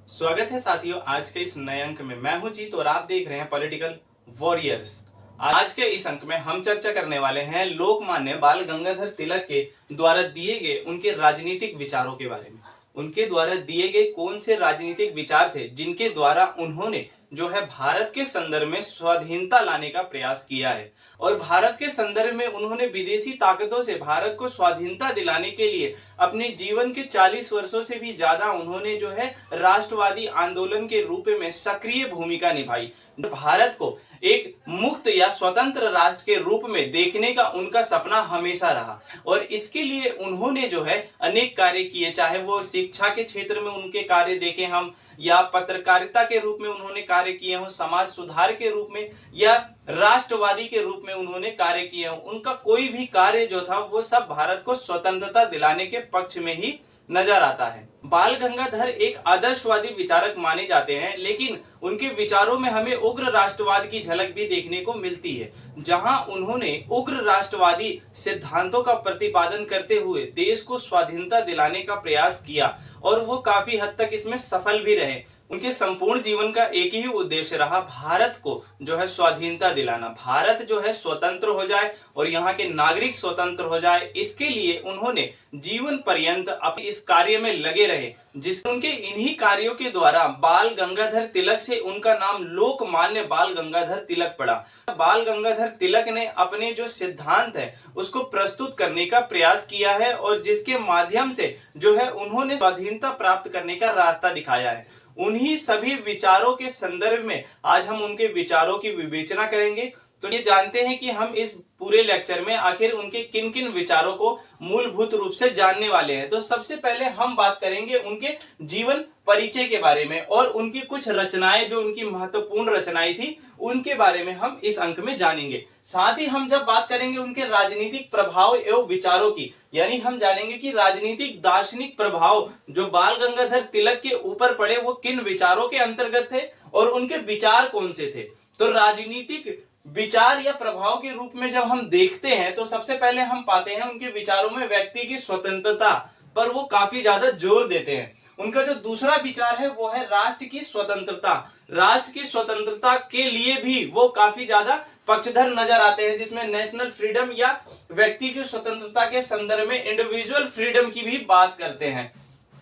स्वागत है साथियों आज के इस नए अंक में। मैं हूं जीत और आप देख रहे हैं पॉलिटिकल वॉरियर्स। आज के इस अंक में हम चर्चा करने वाले हैं लोकमान्य बाल गंगाधर तिलक के द्वारा दिए गए उनके राजनीतिक विचारों के बारे में। उनके द्वारा दिए गए कौन से राजनीतिक विचार थे जिनके द्वारा उन्होंने जो है भारत के संदर्भ में स्वाधीनता लाने का प्रयास किया है, और भारत के संदर्भ में उन्होंने विदेशी ताकतों से भारत को स्वाधीनता दिलाने के लिए अपने जीवन के 40 वर्षों से भी ज्यादा उन्होंने जो है राष्ट्रवादी आंदोलन के रूप में सक्रिय भूमिका निभाई। भारत को एक मुक्त या स्वतंत्र राष्ट्र के रूप में देखने का उनका सपना हमेशा रहा, और इसके लिए उन्होंने जो है अनेक कार्य किए, चाहे वो शिक्षा के क्षेत्र में उनके कार्य देखें हम, या पत्रकारिता के रूप में उन्होंने कार्य किए हों, समाज सुधार के रूप में या राष्ट्रवादी के रूप में उन्होंने कार्य किए हों। उनका कोई भी कार्य जो था वो सब भारत को स्वतंत्रता दिलाने के पक्ष में ही नजर आता है। बाल गंगाधर एक आदर्शवादी विचारक माने जाते हैं, लेकिन उनके विचारों में हमें उग्र राष्ट्रवाद की झलक भी देखने को मिलती है, जहां उन्होंने उग्र राष्ट्रवादी सिद्धांतों का प्रतिपादन करते हुए देश को स्वाधीनता दिलाने का प्रयास किया, और वो काफी हद तक इसमें सफल भी रहे। उनके संपूर्ण जीवन का एक ही उद्देश्य रहा, भारत को जो है स्वाधीनता दिलाना, भारत जो है स्वतंत्र हो जाए और यहाँ के नागरिक स्वतंत्र हो जाए। इसके लिए उन्होंने जीवन पर्यंत अपने इस कार्य में लगे रहे, जिससे उनके इन्हीं कार्यों के द्वारा बाल गंगाधर तिलक से उनका नाम लोकमान्य बाल गंगाधर तिलक पड़ा। बाल गंगाधर तिलक ने अपने जो सिद्धांत है उसको प्रस्तुत करने का प्रयास किया है, और जिसके माध्यम से जो है उन्होंने स्वाधीनता प्राप्त करने का रास्ता दिखाया है। उन्हीं सभी विचारों के संदर्भ में आज हम उनके विचारों की विवेचना करेंगे। तो ये जानते हैं कि हम इस पूरे लेक्चर में आखिर उनके किन किन विचारों को मूलभूत रूप से जानने वाले हैं। तो सबसे पहले हम बात करेंगे उनके जीवन परिचय के बारे में, और उनकी कुछ रचनाएं जो उनकी महत्वपूर्ण रचनाएं थी उनके बारे में हम इस अंक में जानेंगे। साथ ही हम जब बात करेंगे उनके राजनीतिक प्रभाव एवं विचारों की, यानी हम जानेंगे कि राजनीतिक दार्शनिक प्रभाव जो बाल गंगाधर तिलक के ऊपर पड़े वो किन विचारों के अंतर्गत थे और उनके विचार कौन से थे। तो राजनीतिक विचार या प्रभाव के रूप में जब हम देखते हैं तो सबसे पहले हम पाते हैं उनके विचारों में व्यक्ति की स्वतंत्रता पर वो काफी ज्यादा जोर देते हैं। उनका जो दूसरा विचार है वो है राष्ट्र की स्वतंत्रता। राष्ट्र की स्वतंत्रता के लिए भी वो काफी ज्यादा पक्षधर नजर आते हैं, जिसमें नेशनल फ्रीडम या व्यक्ति की स्वतंत्रता के संदर्भ में इंडिविजुअल फ्रीडम की भी बात करते हैं।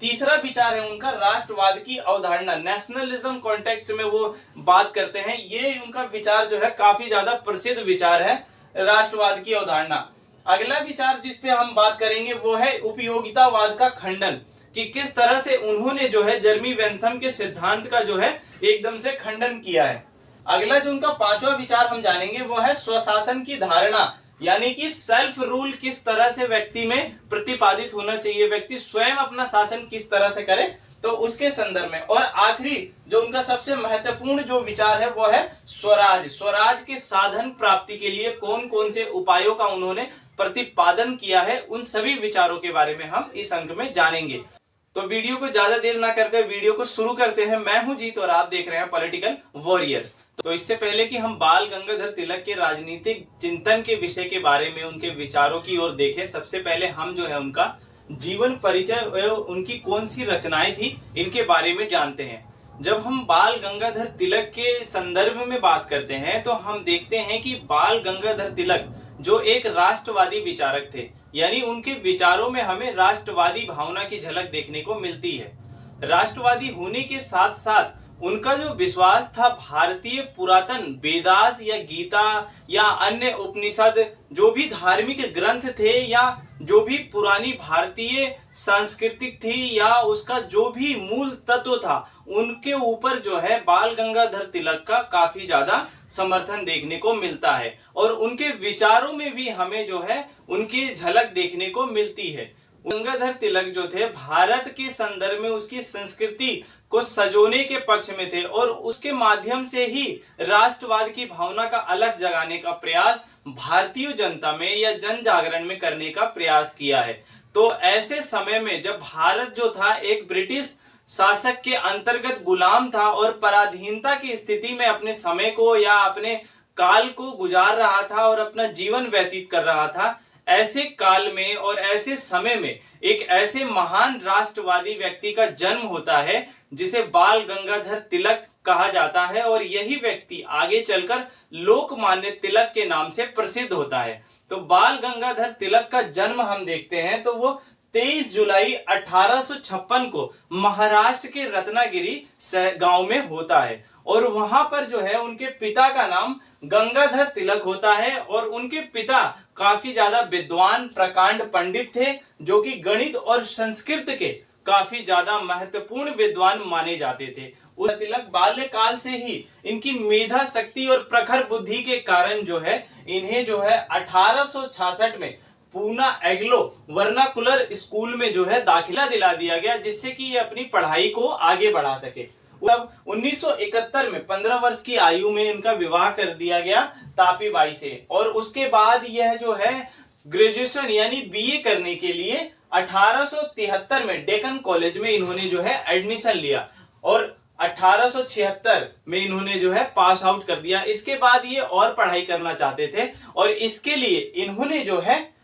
तीसरा विचार है उनका राष्ट्रवाद की अवधारणा, नेशनलिज्म कॉन्टेक्स्ट में वो बात करते हैं। ये उनका विचार जो है काफी ज्यादा प्रसिद्ध विचार है, राष्ट्रवाद की अवधारणा। अगला विचार जिस पे हम बात करेंगे वो है उपयोगितावाद का खंडन, कि किस तरह से उन्होंने जो है जर्मी बेंथम के सिद्धांत का जो है एकदम से खंडन किया है। अगला जो उनका पांचवा विचार हम जानेंगे वो है स्वशासन की धारणा, यानी कि सेल्फ रूल किस तरह से व्यक्ति में प्रतिपादित होना चाहिए, व्यक्ति स्वयं अपना शासन किस तरह से करे, तो उसके संदर्भ में। और आखिरी जो उनका सबसे महत्वपूर्ण जो विचार है वो है स्वराज। स्वराज के साधन प्राप्ति के लिए कौन कौन से उपायों का उन्होंने प्रतिपादन किया है, उन सभी विचारों के बारे में हम इस अंक में जानेंगे। तो वीडियो को ज्यादा देर ना करते वीडियो को शुरू करते हैं। मैं हूं जीत और आप देख रहे हैं पॉलिटिकल वॉरियर्स। तो इससे पहले कि हम बाल गंगाधर तिलक के राजनीतिक चिंतन के विषय के बारे में, उनके विचारों की ओर देखें, सबसे पहले हम जो है उनका जीवन परिचय एवं उनकी कौन सी रचनाएं थी इनके बारे में जानते हैं। जब हम बाल गंगाधर तिलक के संदर्भ में बात करते हैं तो हम देखते हैं कि बाल गंगाधर तिलक जो एक राष्ट्रवादी विचारक थे, यानी उनके विचारों में हमें राष्ट्रवादी भावना की झलक देखने को मिलती है। राष्ट्रवादी होने के साथ साथ उनका जो विश्वास था भारतीय पुरातन वेदास या गीता या अन्य उपनिषद जो भी धार्मिक ग्रंथ थे या जो भी पुरानी भारतीय संस्कृति थी या उसका जो भी मूल तत्व था, उनके ऊपर जो है बाल गंगाधर तिलक का काफी ज्यादा समर्थन देखने को मिलता है, और उनके विचारों में भी हमें जो है उनकी झलक देखने को मिलती है। गंगाधर तिलक जो थे भारत के संदर्भ में उसकी संस्कृति को सजोने के पक्ष में थे, और उसके माध्यम से ही राष्ट्रवाद की भावना का अलग जगाने का प्रयास भारतीय जनता में या जन जागरण में करने का प्रयास किया है। तो ऐसे समय में जब भारत जो था एक ब्रिटिश शासक के अंतर्गत गुलाम था और पराधीनता की स्थिति में अपने समय को या अपने काल को गुजार रहा था और अपना जीवन व्यतीत कर रहा था, ऐसे काल में और ऐसे समय में एक ऐसे महान राष्ट्रवादी व्यक्ति का जन्म होता है जिसे बाल गंगाधर तिलक कहा जाता है, और यही व्यक्ति आगे चलकर लोकमान्य तिलक के नाम से प्रसिद्ध होता है। तो बाल गंगाधर तिलक का जन्म हम देखते हैं तो वो 23 जुलाई 1856 को महाराष्ट्र के रत्नागिरी गांव में होता है, और वहां पर जो है उनके पिता का नाम गंगाधर तिलक होता है, और उनके पिता काफी ज्यादा विद्वान प्रकांड पंडित थे, जो कि गणित और संस्कृत के काफी ज्यादा महत्वपूर्ण विद्वान माने जाते थे। उस तिलक बाल्यकाल से ही इनकी मेधा शक्ति और प्रखर बुद्धि के कारण जो है इन्हें जो है 1866 में पूना एग्लो वर्नाकुलर स्कूल में जो है दाखिला दिला दिया गया, जिससे कि ये अपनी पढ़ाई को आगे बढ़ा सके। तब 1971 में 15 वर्ष की आयु में इनका विवाह कर दिया गया तापी बाई से, और उसके बाद यह जो है ग्रेजुएशन यानी बीए करने के लिए 1873 में डेक्कन कॉलेज में इन्होंने जो है एडमिशन लिया, और 1876 में इन्होंने जो है पास आउट कर दिया। इसके बाद ये और पढ़ाई करना चाहते थे, और इसके लिए इन्होंने जो है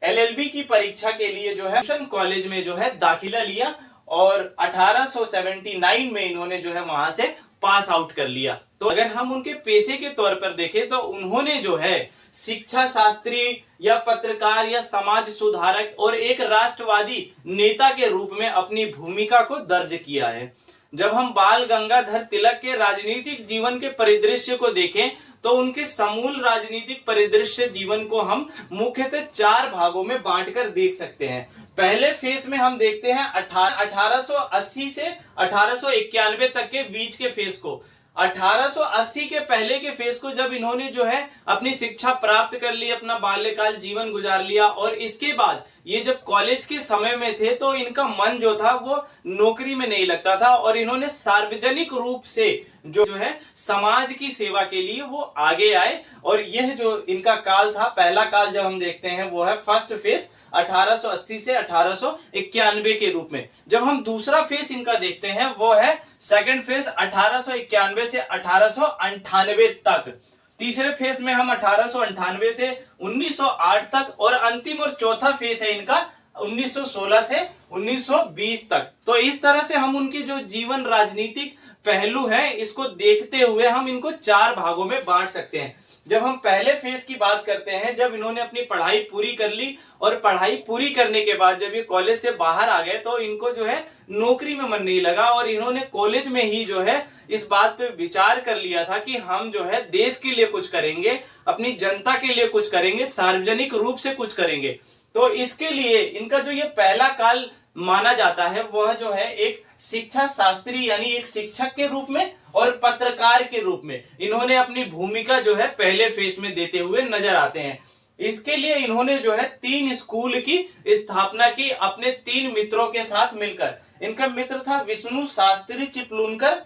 एलएलबी की परीक्षा के लिए जो है कॉलेज में जो है दाखिला लिया, और 1879 में इन्होंने जो है वहां से पास आउट कर लिया। तो अगर हम उनके पेशे के तौर पर देखें तो उन्होंने जो है शिक्षा शास्त्री या पत्रकार या समाज सुधारक और एक राष्ट्रवादी नेता के रूप में अपनी भूमिका को दर्ज किया है। जब हम बाल गंगाधर तिलक के राजनीतिक जीवन के परिदृश्य को देखें तो उनके समूल राजनीतिक परिदृश्य जीवन को हम मुख्यतः 4 भागों में बांटकर देख सकते हैं। पहले फेज में हम देखते हैं 1880 से 1891 तक के बीच के फेज को। 1880 के पहले के फेज को जब इन्होंने जो है अपनी शिक्षा प्राप्त कर ली, अपना बाल्यकाल जीवन गुजार लिया, और इसके बाद ये जब कॉलेज के समय में थे तो इनका मन जो था वो नौकरी में नहीं लगता था, और इन्होंने सार्वजनिक रूप से जो है समाज की सेवा के लिए वो आगे आए। और यह जो इनका काल था, पहला काल जब हम देखते हैं वो है फर्स्ट फेज 1880 से 1891 के रूप में। जब हम दूसरा फेज इनका देखते हैं वो है सेकंड फेज 1891 से 1898 तक। तीसरे फेज में हम 1898 से 1908 तक, और अंतिम और चौथा फेज है इनका 1916 से 1920 तक। तो इस तरह से हम उनके जो जीवन राजनीतिक पहलू है इसको देखते हुए हम इनको 4 भागों में बांट सकते हैं। जब हम पहले फेज की बात करते हैं, जब इन्होंने अपनी पढ़ाई पूरी कर ली, और पढ़ाई पूरी करने के बाद जब ये कॉलेज से बाहर आ गए तो इनको जो है नौकरी में मन नहीं लगा, और इन्होंने कॉलेज में ही जो है इस बात पे विचार कर लिया था कि हम जो है देश के लिए कुछ करेंगे, अपनी जनता के लिए कुछ करेंगे, सार्वजनिक रूप से कुछ करेंगे। तो इसके लिए इनका जो ये पहला काल माना जाता है वह जो है एक शिक्षा शास्त्री यानी एक शिक्षक के रूप में और पत्रकार के रूप में इन्होंने अपनी भूमिका जो है पहले फेज में देते हुए नजर आते हैं। इसके लिए इन्होंने जो है 3 स्कूल की स्थापना की अपने 3 मित्रों के साथ मिलकर। इनका मित्र था विष्णु शास्त्री चिपलूनकर,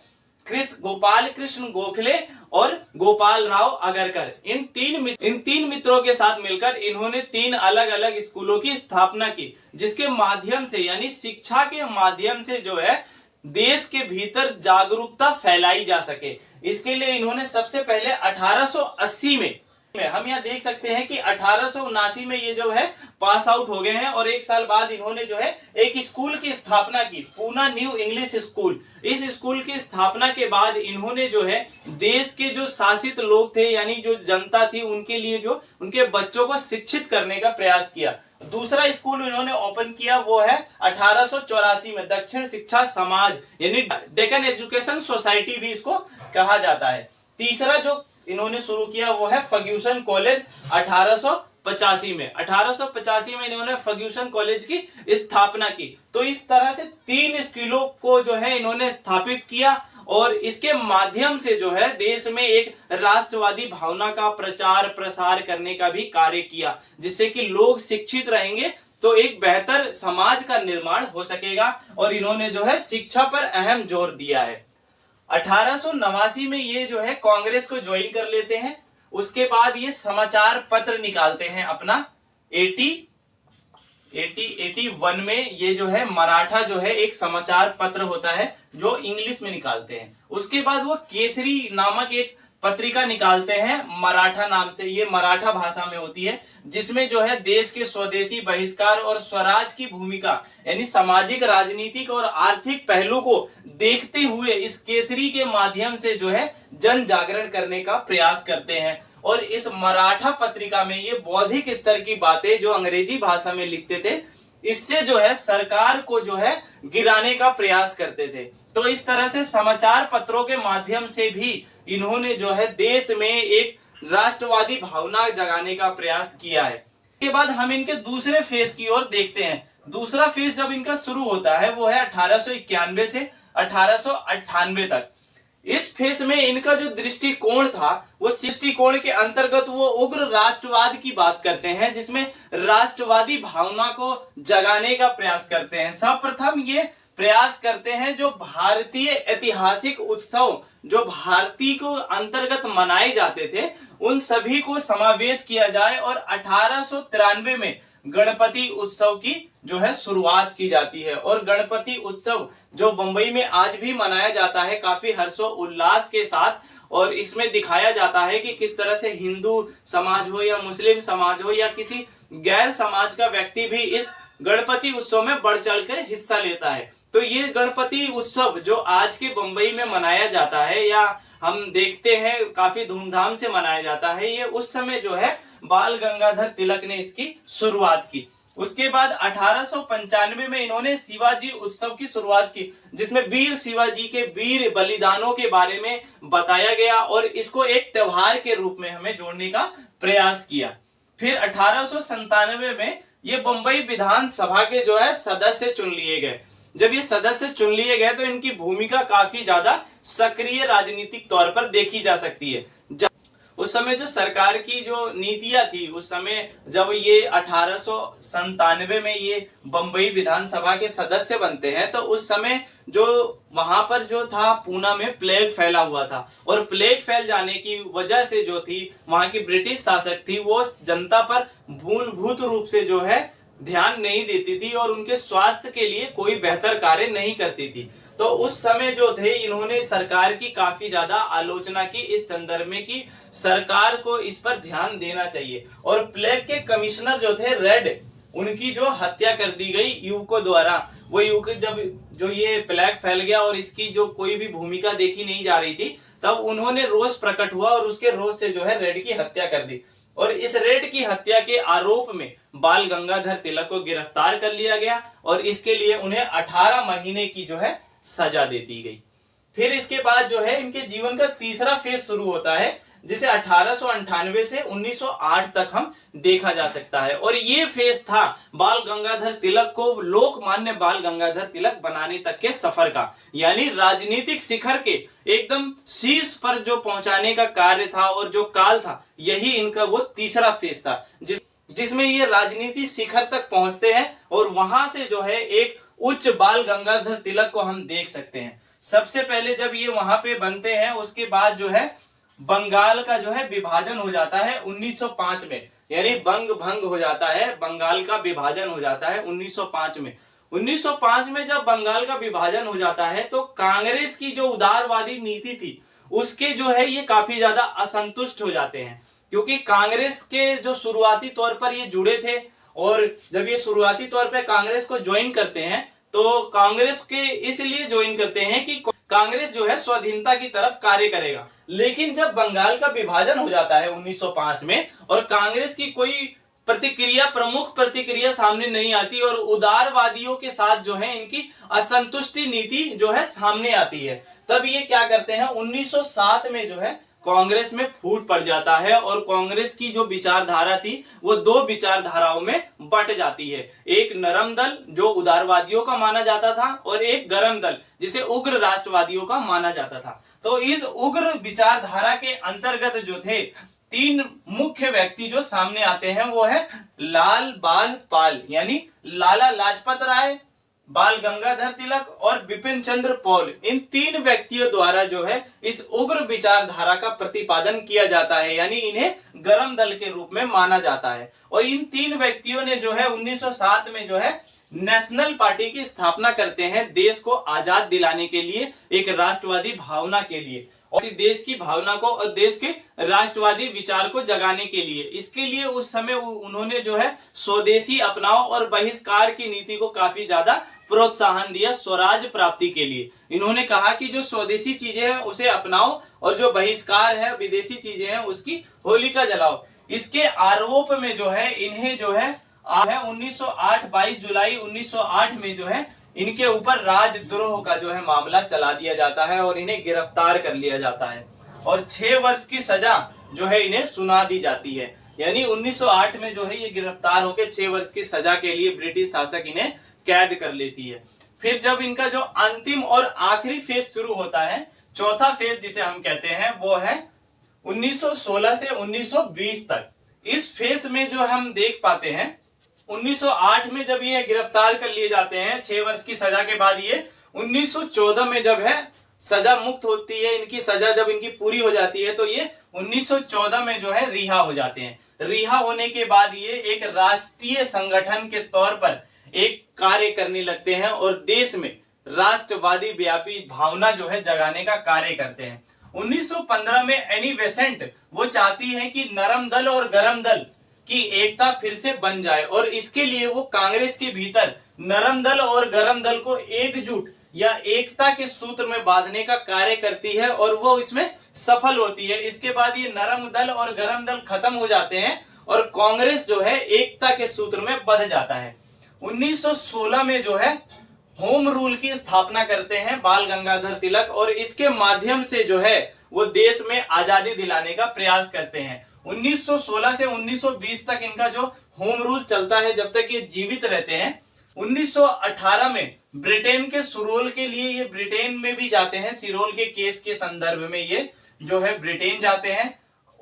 गोपाल कृष्ण गोखले और गोपाल राव अगरकर। इन तीन मित्रों के साथ मिलकर इन्होंने 3 अलग अलग स्कूलों की स्थापना की, जिसके माध्यम से यानी शिक्षा के माध्यम से जो है देश के भीतर जागरूकता फैलाई जा सके। इसके लिए इन्होंने सबसे पहले 1880 में हम यहाँ देख सकते हैं कि 1879 में ये जो है पास आउट हो गए हैं, और 1 साल बाद इन्होंने जो है एक स्कूल की स्थापना की, पूना न्यू इंग्लिश स्कूल। इस स्कूल की स्थापना के बाद इन्होंने जो है देश के जो शासित लोग थे यानी जो जनता थी उनके लिए जो उनके बच्चों को शिक्षित करने का प्रयास किया। दूसरा स्कूल इन्होंने ओपन किया वो है 1884 में दक्षिण शिक्षा समाज यानी डेक्कन एजुकेशन सोसाइटी भी इसको कहा जाता है। तीसरा जो इन्होंने शुरू किया वो है फर्ग्यूसन कॉलेज 1885 में। 1885 में इन्होंने फर्ग्यूसन कॉलेज की स्थापना की। तो इस तरह से 3 स्कूलों को जो है इन्होंने स्थापित किया, और इसके माध्यम से जो है देश में एक राष्ट्रवादी भावना का प्रचार प्रसार करने का भी कार्य किया, जिससे कि लोग शिक्षित रहेंगे तो एक बेहतर समाज का निर्माण हो सकेगा। और इन्होंने जो है शिक्षा पर अहम जोर दिया है। 1889 में ये जो है कांग्रेस को ज्वाइन कर लेते हैं। उसके बाद ये समाचार पत्र निकालते हैं अपना 81 में। ये जो है मराठा जो है एक समाचार पत्र होता है जो इंग्लिश में निकालते हैं। उसके बाद वो केसरी नामक एक पत्रिका निकालते हैं मराठा नाम से, ये मराठा भाषा में होती है, जिसमें जो है देश के स्वदेशी बहिष्कार और स्वराज की भूमिका यानी सामाजिक, राजनीतिक और आर्थिक पहलू को देखते हुए इस केसरी के माध्यम से जो है जन जागरण करने का प्रयास करते हैं। और इस मराठा पत्रिका में ये बौद्धिक स्तर की बातें जो अंग्रेजी भाषा में लिखते थे, इससे जो है सरकार को जो है गिराने का प्रयास करते थे। तो इस तरह से समाचार पत्रों के माध्यम से भी इन्होंने जो है देश में एक राष्ट्रवादी भावना जगाने का प्रयास किया है। इसके बाद हम इनके दूसरे फेज की ओर देखते हैं। दूसरा फेज जब इनका शुरू होता है वो है 1891 से 1898 तक। इस फेज में इनका जो दृष्टिकोण था वो दृष्टिकोण के अंतर्गत वो उग्र राष्ट्रवाद की बात करते हैं, जिसमें राष्ट्रवादी भावना को जगाने का प्रयास करते हैं। सर्वप्रथम ये प्रयास करते हैं जो भारतीय ऐतिहासिक उत्सव जो भारतीय को अंतर्गत मनाए जाते थे उन सभी को समावेश किया जाए और 1893 में गणपति उत्सव की जो है शुरुआत की जाती है। और गणपति उत्सव जो बंबई में आज भी मनाया जाता है काफी हर्षोल्लास के साथ, और इसमें दिखाया जाता है कि किस तरह से हिंदू समाज हो या मुस्लिम समाज हो या किसी गैर समाज का व्यक्ति भी इस गणपति उत्सव में बढ़ चढ़ कर हिस्सा लेता है। तो ये गणपति उत्सव जो आज के बंबई में मनाया जाता है या हम देखते हैं काफी धूमधाम से मनाया जाता है, ये उस समय जो है बाल गंगाधर तिलक ने इसकी शुरुआत की। उसके बाद 1895 में इन्होंने शिवाजी उत्सव की शुरुआत की, जिसमें वीर शिवाजी के वीर बलिदानों के बारे में बताया गया और इसको एक त्योहार के रूप में हमें जोड़ने का प्रयास किया। फिर 1897 में ये बंबई विधानसभा के जो है सदस्य चुन लिए गए। जब ये सदस्य चुन लिए गए तो इनकी भूमिका काफी ज्यादा सक्रिय राजनीतिक तौर पर देखी जा सकती है। उस समय जो सरकार की जो नीतियां थी, उस समय जब ये 1897 में ये बंबई विधानसभा के सदस्य बनते हैं तो उस समय जो वहां पर जो था पूना में प्लेग फैला हुआ था, और प्लेग फैल जाने की वजह से जो थी वहां की ब्रिटिश शासक थी वो जनता पर मूलभूत रूप से जो है ध्यान नहीं देती थी और उनके स्वास्थ्य के लिए कोई बेहतर कार्य नहीं करती थी। तो उस समय जो थे इन्होंने सरकार की काफी ज्यादा आलोचना की इस संदर्भ में कि सरकार को इस पर ध्यान देना चाहिए। और प्लेग के कमिश्नर जो थे रेड, उनकी जो हत्या कर दी गई युवकों द्वारा। वो युवक जब जो ये प्लेग फैल गया और इसकी जो कोई भी भूमिका देखी नहीं जा रही थी, तब उन्होंने रोष प्रकट हुआ और उसके रोष से जो है रेड की हत्या कर दी। और इस रेड की हत्या के आरोप में बाल गंगाधर तिलक को गिरफ्तार कर लिया गया और इसके लिए उन्हें 18 महीने की जो है सजा दे दी गई। फिर इसके बाद जो है इनके जीवन का तीसरा फेज शुरू होता है, जिसे 1898 से 1908 तक हम देखा जा सकता है। और ये फेज था बाल गंगाधर तिलक को लोकमान्य बाल गंगाधर तिलक बनाने तक के सफर का, यानी राजनीतिक शिखर के एकदम शीर्ष पर जो पहुंचाने का कार्य था और जो काल था, यही इनका वो तीसरा फेज था जिसमें ये राजनीति शिखर तक पहुंचते हैं और वहां से जो है एक उच्च बाल गंगाधर तिलक को हम देख सकते हैं। सबसे पहले जब ये वहां पे बनते हैं उसके बाद जो है बंगाल का जो है विभाजन हो जाता है 1905 में, यानी बंग भंग हो जाता है, बंगाल का विभाजन हो जाता है 1905 में। 1905 में जब बंगाल का विभाजन हो जाता है तो कांग्रेस की जो उदारवादी नीति थी उसके जो है ये काफी ज्यादा असंतुष्ट हो जाते हैं, क्योंकि कांग्रेस के जो शुरुआती तौर पर ये जुड़े थे और जब ये शुरुआती तौर पर कांग्रेस को ज्वाइन करते हैं तो कांग्रेस के इसलिए ज्वाइन करते हैं कि कांग्रेस जो है स्वाधीनता की तरफ कार्य करेगा। लेकिन जब बंगाल का विभाजन हो जाता है 1905 में और कांग्रेस की कोई प्रमुख प्रतिक्रिया सामने नहीं आती और उदारवादियों के साथ जो है इनकी असंतुष्टि नीति जो है सामने आती है, तब ये क्या करते हैं 1907 में जो है कांग्रेस में फूट पड़ जाता है और कांग्रेस की जो विचारधारा थी वो दो विचारधाराओं में बट जाती है। एक नरम दल जो उदारवादियों का माना जाता था और एक गरम दल जिसे उग्र राष्ट्रवादियों का माना जाता था। तो इस उग्र विचारधारा के अंतर्गत जो थे तीन मुख्य व्यक्ति जो सामने आते हैं वो है लाल बाल पाल, यानी लाला लाजपत राय, बाल गंगाधर तिलक और बिपिन चंद्र पॉल। इन तीन व्यक्तियों द्वारा जो है इस उग्र विचारधारा का प्रतिपादन किया जाता है, यानी इन्हें गरम दल के रूप में माना जाता है। और इन तीन व्यक्तियों ने जो है 1907 में जो है नेशनल पार्टी की स्थापना करते हैं देश को आजाद दिलाने के लिए, एक राष्ट्रवादी भावना के लिए। और देश की भावना को और देश के राष्ट्रवादी विचार को जगाने के लिए। इसके लिए उस समय उन्होंने जो है स्वदेशी अपनाओ और बहिष्कार की नीति को काफी ज्यादा प्रोत्साहन दिया स्वराज प्राप्ति के लिए। इन्होंने कहा कि जो स्वदेशी चीजें हैं उसे अपनाओ और जो बहिष्कार है विदेशी चीजें हैं उसकी होलिका जलाओ। इसके आरोप में जो है इन्हें जो है 1908 22 जुलाई 1908 में जो है इनके ऊपर राजद्रोह का जो है मामला चला दिया जाता है और इन्हें गिरफ्तार कर लिया जाता है और 6 वर्ष की सजा जो है इन्हें सुना दी जाती है। यानी 1908 में जो है ये गिरफ्तार होकर 6 वर्ष की सजा के लिए ब्रिटिश शासक इन्हें कैद कर लेती है। फिर जब इनका जो अंतिम और आखिरी फेज शुरू होता है, चौथा फेज जिसे हम कहते हैं, वो है 1916 से 1920 तक। इस फेज में जो हम देख पाते हैं 1908 में जब ये गिरफ्तार कर लिए जाते हैं 6 वर्ष की सजा के बाद, ये 1914 में जब है सजा मुक्त होती है, इनकी सजा जब इनकी पूरी हो जाती है तो ये 1914 में जो है रिहा हो जाते हैं। रिहा होने के बाद ये एक राष्ट्रीय संगठन के तौर पर एक कार्य करने लगते हैं और देश में राष्ट्रवादी व्यापी भावना जो है जगाने का कार्य करते हैं। 1915 में एनी बेसेंट वो चाहती है कि नरम दल और गरम दल की एकता फिर से बन जाए और इसके लिए वो कांग्रेस के भीतर नरम दल और गरम दल को एकजुट या एकता के सूत्र में बांधने का कार्य करती है और वो इसमें सफल होती है। इसके बाद ये नरम दल और गरम दल खत्म हो जाते हैं और कांग्रेस जो है एकता के सूत्र में बंध जाता है। 1916 में जो है होम रूल की स्थापना करते हैं बाल गंगाधर तिलक और इसके माध्यम से जो है वो देश में आजादी दिलाने का प्रयास करते हैं। 1916 से 1920 तक इनका जो होम रूल चलता है जब तक ये जीवित रहते हैं। 1918 में ब्रिटेन के सुरोल के लिए ये ब्रिटेन में भी जाते हैं, सिरोल के केस के संदर्भ में ये जो है ब्रिटेन जाते हैं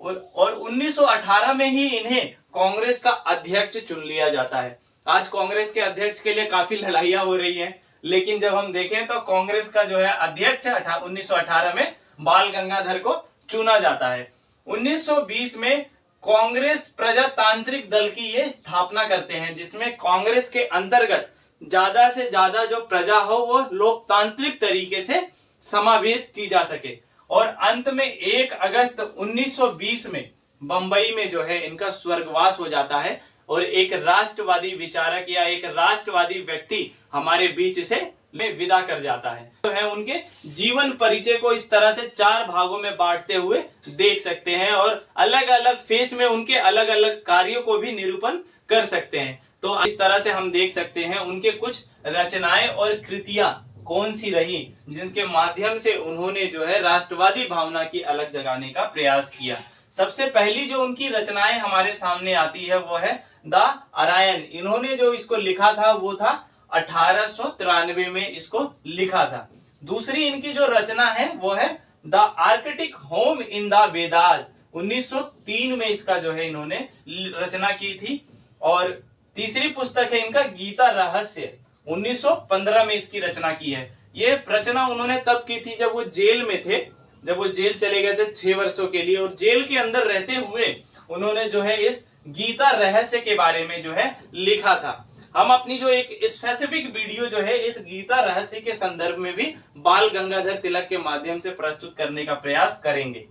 और 1918 में ही इन्हें कांग्रेस का अध्यक्ष चुन लिया जाता है। आज कांग्रेस के अध्यक्ष के लिए काफी लड़ाइयां हो रही हैं, लेकिन जब हम देखें तो कांग्रेस का जो है अध्यक्ष 1918 में बाल गंगाधर को चुना जाता है। 1920 में कांग्रेस प्रजातांत्रिक दल की ये स्थापना करते हैं जिसमें कांग्रेस के अंतर्गत ज्यादा से ज्यादा जो प्रजा हो वो लोकतांत्रिक तरीके से समावेश की जा सके। और अंत में 1 अगस्त 1920 में बंबई में जो है इनका स्वर्गवास हो जाता है और एक राष्ट्रवादी विचारक या एक राष्ट्रवादी व्यक्ति हमारे बीच से विदा कर जाता है। तो है उनके जीवन परिचय को इस तरह से 4 भागों में बांटते हुए देख सकते हैं और अलग अलग फेस में उनके अलग अलग कार्यों को भी निरूपण कर सकते हैं। तो इस तरह से हम देख सकते हैं उनके कुछ रचनाएं और कृतियां कौन सी रही जिनके माध्यम से उन्होंने जो है राष्ट्रवादी भावना की अलग जगाने का प्रयास किया। सबसे पहली जो उनकी रचनाएं हमारे सामने आती है वो है द अरायन। इन्होंने जो इसको लिखा था वो था 1893 में इसको लिखा था। दूसरी इनकी जो रचना है वो है the Arctic home in the Vedas, 1903 में इसका जो है इन्होंने रचना की थी। और तीसरी पुस्तक है इनका गीता रहस्य, 1915 में इसकी रचना की है। ये रचना उन्होंने तब की थी जब वो जेल में थे, जब वो जेल चले गए थे 6 वर्षों के लिए और जेल के अंदर रहते हुए उन्होंने जो है इस गीता रहस्य के बारे में जो है लिखा था। हम अपनी जो एक स्पेसिफिक वीडियो जो है इस गीता रहस्य के संदर्भ में भी बाल गंगाधर तिलक के माध्यम से प्रस्तुत करने का प्रयास करेंगे।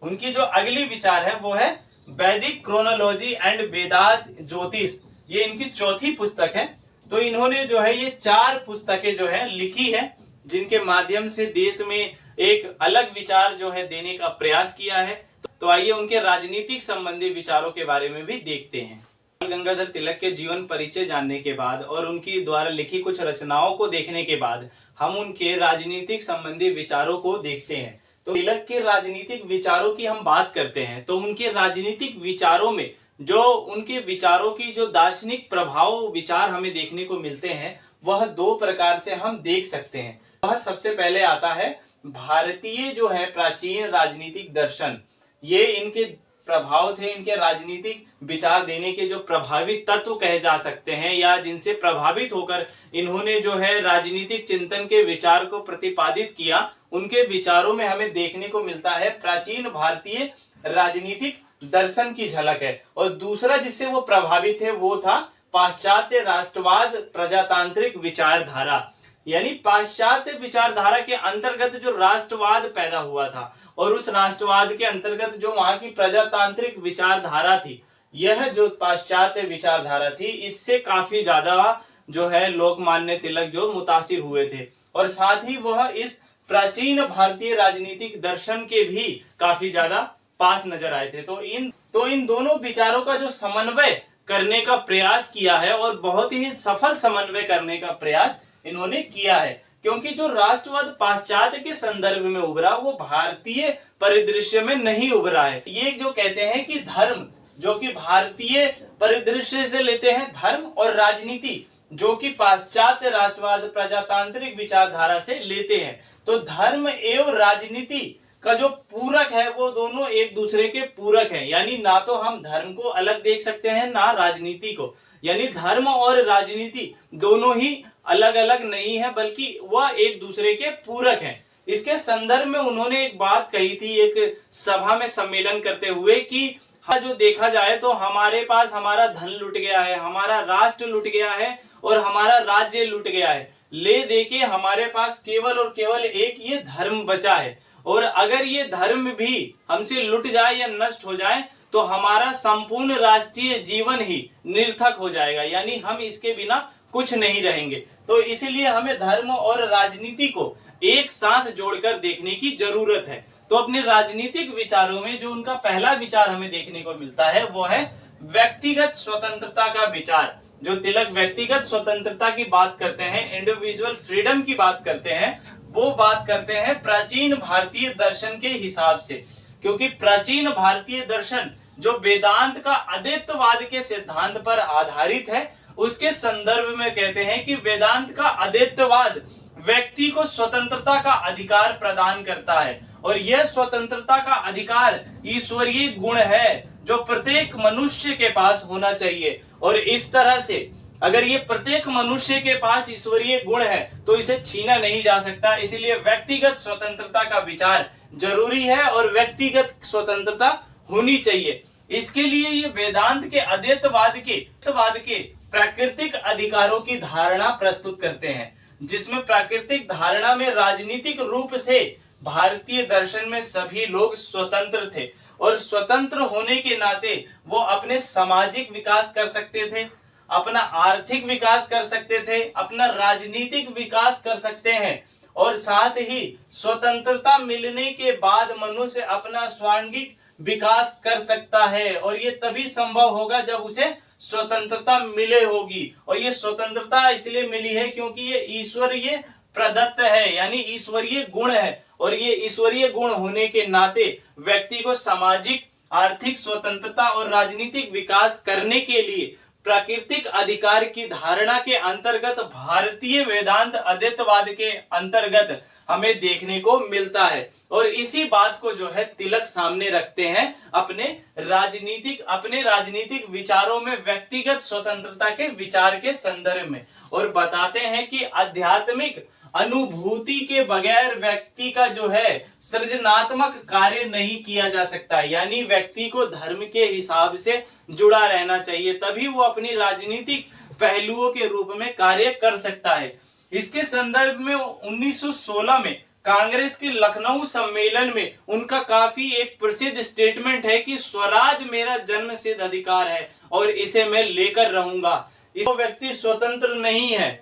उनकी जो अगली विचार है वो है वैदिक क्रोनोलॉजी एंड वेदास ज्योतिष, ये इनकी चौथी पुस्तक है। तो इन्होंने जो है ये 4 पुस्तकें जो है लिखी है जिनके माध्यम से देश में एक अलग विचार जो है देने का प्रयास किया है। तो आइए उनके राजनीतिक संबंधी विचारों के बारे में भी देखते हैं। बाल गंगाधर तिलक के जीवन परिचय जानने के बाद और उनकी द्वारा लिखी कुछ रचनाओं को देखने के बाद हम उनके राजनीतिक संबंधी विचारों को देखते हैं। तो तिलक के राजनीतिक विचारों की हम बात करते हैं तो उनके राजनीतिक विचारों में जो उनके विचारों की जो दार्शनिक प्रभाव विचार हमें देखने को मिलते हैं वह 2 प्रकार से हम देख सकते हैं। वह सबसे पहले आता है भारतीय जो है प्राचीन राजनीतिक दर्शन। ये इनके प्रभाव थे, इनके राजनीतिक विचार देने के जो प्रभावित तत्व कहे जा सकते हैं या जिनसे प्रभावित होकर इन्होंने जो है राजनीतिक चिंतन के विचार को प्रतिपादित किया, उनके विचारों में हमें देखने को मिलता है प्राचीन भारतीय राजनीतिक दर्शन की झलक है। और दूसरा जिससे वो प्रभावित है वो था पाश्चात्य राष्ट्रवाद प्रजातांत्रिक विचारधारा। यानी पाश्चात्य विचारधारा के अंतर्गत जो राष्ट्रवाद पैदा हुआ था और उस राष्ट्रवाद के अंतर्गत जो वहां की प्रजातांत्रिक विचारधारा थी, यह जो पाश्चात्य विचारधारा थी, इससे काफी ज्यादा जो है लोकमान्य तिलक जो मुतासिर हुए थे। और साथ ही वह इस प्राचीन भारतीय राजनीतिक दर्शन के भी काफी ज्यादा पास नजर आए थे। तो इन दोनों विचारों का जो समन्वय करने का प्रयास किया है और बहुत ही सफल समन्वय करने का प्रयास इन्होंने किया है, क्योंकि जो राष्ट्रवाद पाश्चात्य के संदर्भ में उभरा वो भारतीय परिदृश्य में नहीं उभरा है। ये जो कहते हैं कि धर्म जो कि भारतीय परिदृश्य से लेते हैं, धर्म और राजनीति जो कि पाश्चात्य राष्ट्रवाद प्रजातांत्रिक विचारधारा से लेते हैं, तो धर्म एवं राजनीति का जो पूरक है वो दोनों एक दूसरे के पूरक हैं। यानी ना तो हम धर्म को अलग देख सकते हैं ना राजनीति को, यानी धर्म और राजनीति दोनों ही अलग अलग नहीं है बल्कि वह एक दूसरे के पूरक हैं। इसके संदर्भ में उन्होंने एक बात कही थी एक सभा में सम्मेलन करते हुए कि जो देखा जाए तो हमारे पास हमारा धन लुट गया है, हमारा राष्ट्र लुट गया है और हमारा राज्य लुट गया है, ले दे के हमारे पास केवल और केवल एक ये धर्म बचा है। और अगर ये धर्म भी हमसे लुट जाए या नष्ट हो जाए तो हमारा संपूर्ण राष्ट्रीय जीवन ही निरर्थक हो जाएगा, यानी हम इसके बिना कुछ नहीं रहेंगे। तो इसलिए हमें धर्म और राजनीति को एक साथ जोड़कर देखने की जरूरत है। तो अपने राजनीतिक विचारों में जो उनका पहला विचार हमें देखने को मिलता है वो है व्यक्तिगत स्वतंत्रता का विचार। जो तिलक व्यक्तिगत स्वतंत्रता की बात करते हैं, इंडिविजुअल फ्रीडम की बात करते हैं, वो बात करते हैं प्राचीन भारतीय दर्शन के हिसाब से, क्योंकि प्राचीन भारतीय दर्शन जो वेदांत का अद्वैतवाद के सिद्धांत पर आधारित है, उसके संदर्भ में कहते हैं कि वेदांत का अद्वैतवाद व्यक्ति को स्वतंत्रता का अधिकार प्रदान करता है और यह स्वतंत्रता का अधिकार ईश्वरीय गुण है जो प्रत्येक मनुष्य के पास होना चाहिए। और इस तरह से अगर ये प्रत्येक मनुष्य के पास ईश्वरीय गुण है तो इसे छीना नहीं जा सकता। इसलिए व्यक्तिगत स्वतंत्रता का विचार जरूरी है और व्यक्तिगत स्वतंत्रता होनी चाहिए। इसके लिए ये वेदांत के अद्वैतवाद के प्राकृतिक अधिकारों की धारणा प्रस्तुत करते हैं, जिसमें प्राकृतिक धारणा में राजनीतिक रूप से भारतीय दर्शन में सभी लोग स्वतंत्र थे और स्वतंत्र होने के नाते वो अपने सामाजिक विकास कर सकते थे, अपना आर्थिक विकास कर सकते थे, अपना राजनीतिक विकास कर सकते हैं और साथ ही स्वतंत्रता मिलने के बाद मनुष्य अपना स्वांगिक विकास कर सकता है। और ये तभी संभव होगा जब उसे स्वतंत्रता मिले होगी। और ये स्वतंत्रता इसलिए मिली है क्योंकि ये ईश्वरीय प्रदत्त है, यानी ईश्वरीय गुण है। और ये ईश्वरीय गुण होने के नाते व्यक्ति को सामाजिक आर्थिक स्वतंत्रता और राजनीतिक विकास करने के लिए प्राकृतिक अधिकार की धारणा के अंतर्गत भारतीय वेदांत अद्वैतवाद के अंतर्गत हमें देखने को मिलता है। और इसी बात को जो है तिलक सामने रखते हैं अपने राजनीतिक विचारों में व्यक्तिगत स्वतंत्रता के विचार के संदर्भ में, और बताते हैं कि आध्यात्मिक अनुभूति के बगैर व्यक्ति का जो है सृजनात्मक कार्य नहीं किया जा सकता। यानी व्यक्ति को धर्म के हिसाब से जुड़ा रहना चाहिए, तभी वो अपनी राजनीतिक पहलुओं के रूप में कार्य कर सकता है। इसके संदर्भ में 1916 में कांग्रेस के लखनऊ सम्मेलन में उनका काफी एक प्रसिद्ध स्टेटमेंट है कि स्वराज मेरा जन्मसिद्ध अधिकार है और इसे मैं लेकर रहूंगा। इस व्यक्ति स्वतंत्र नहीं है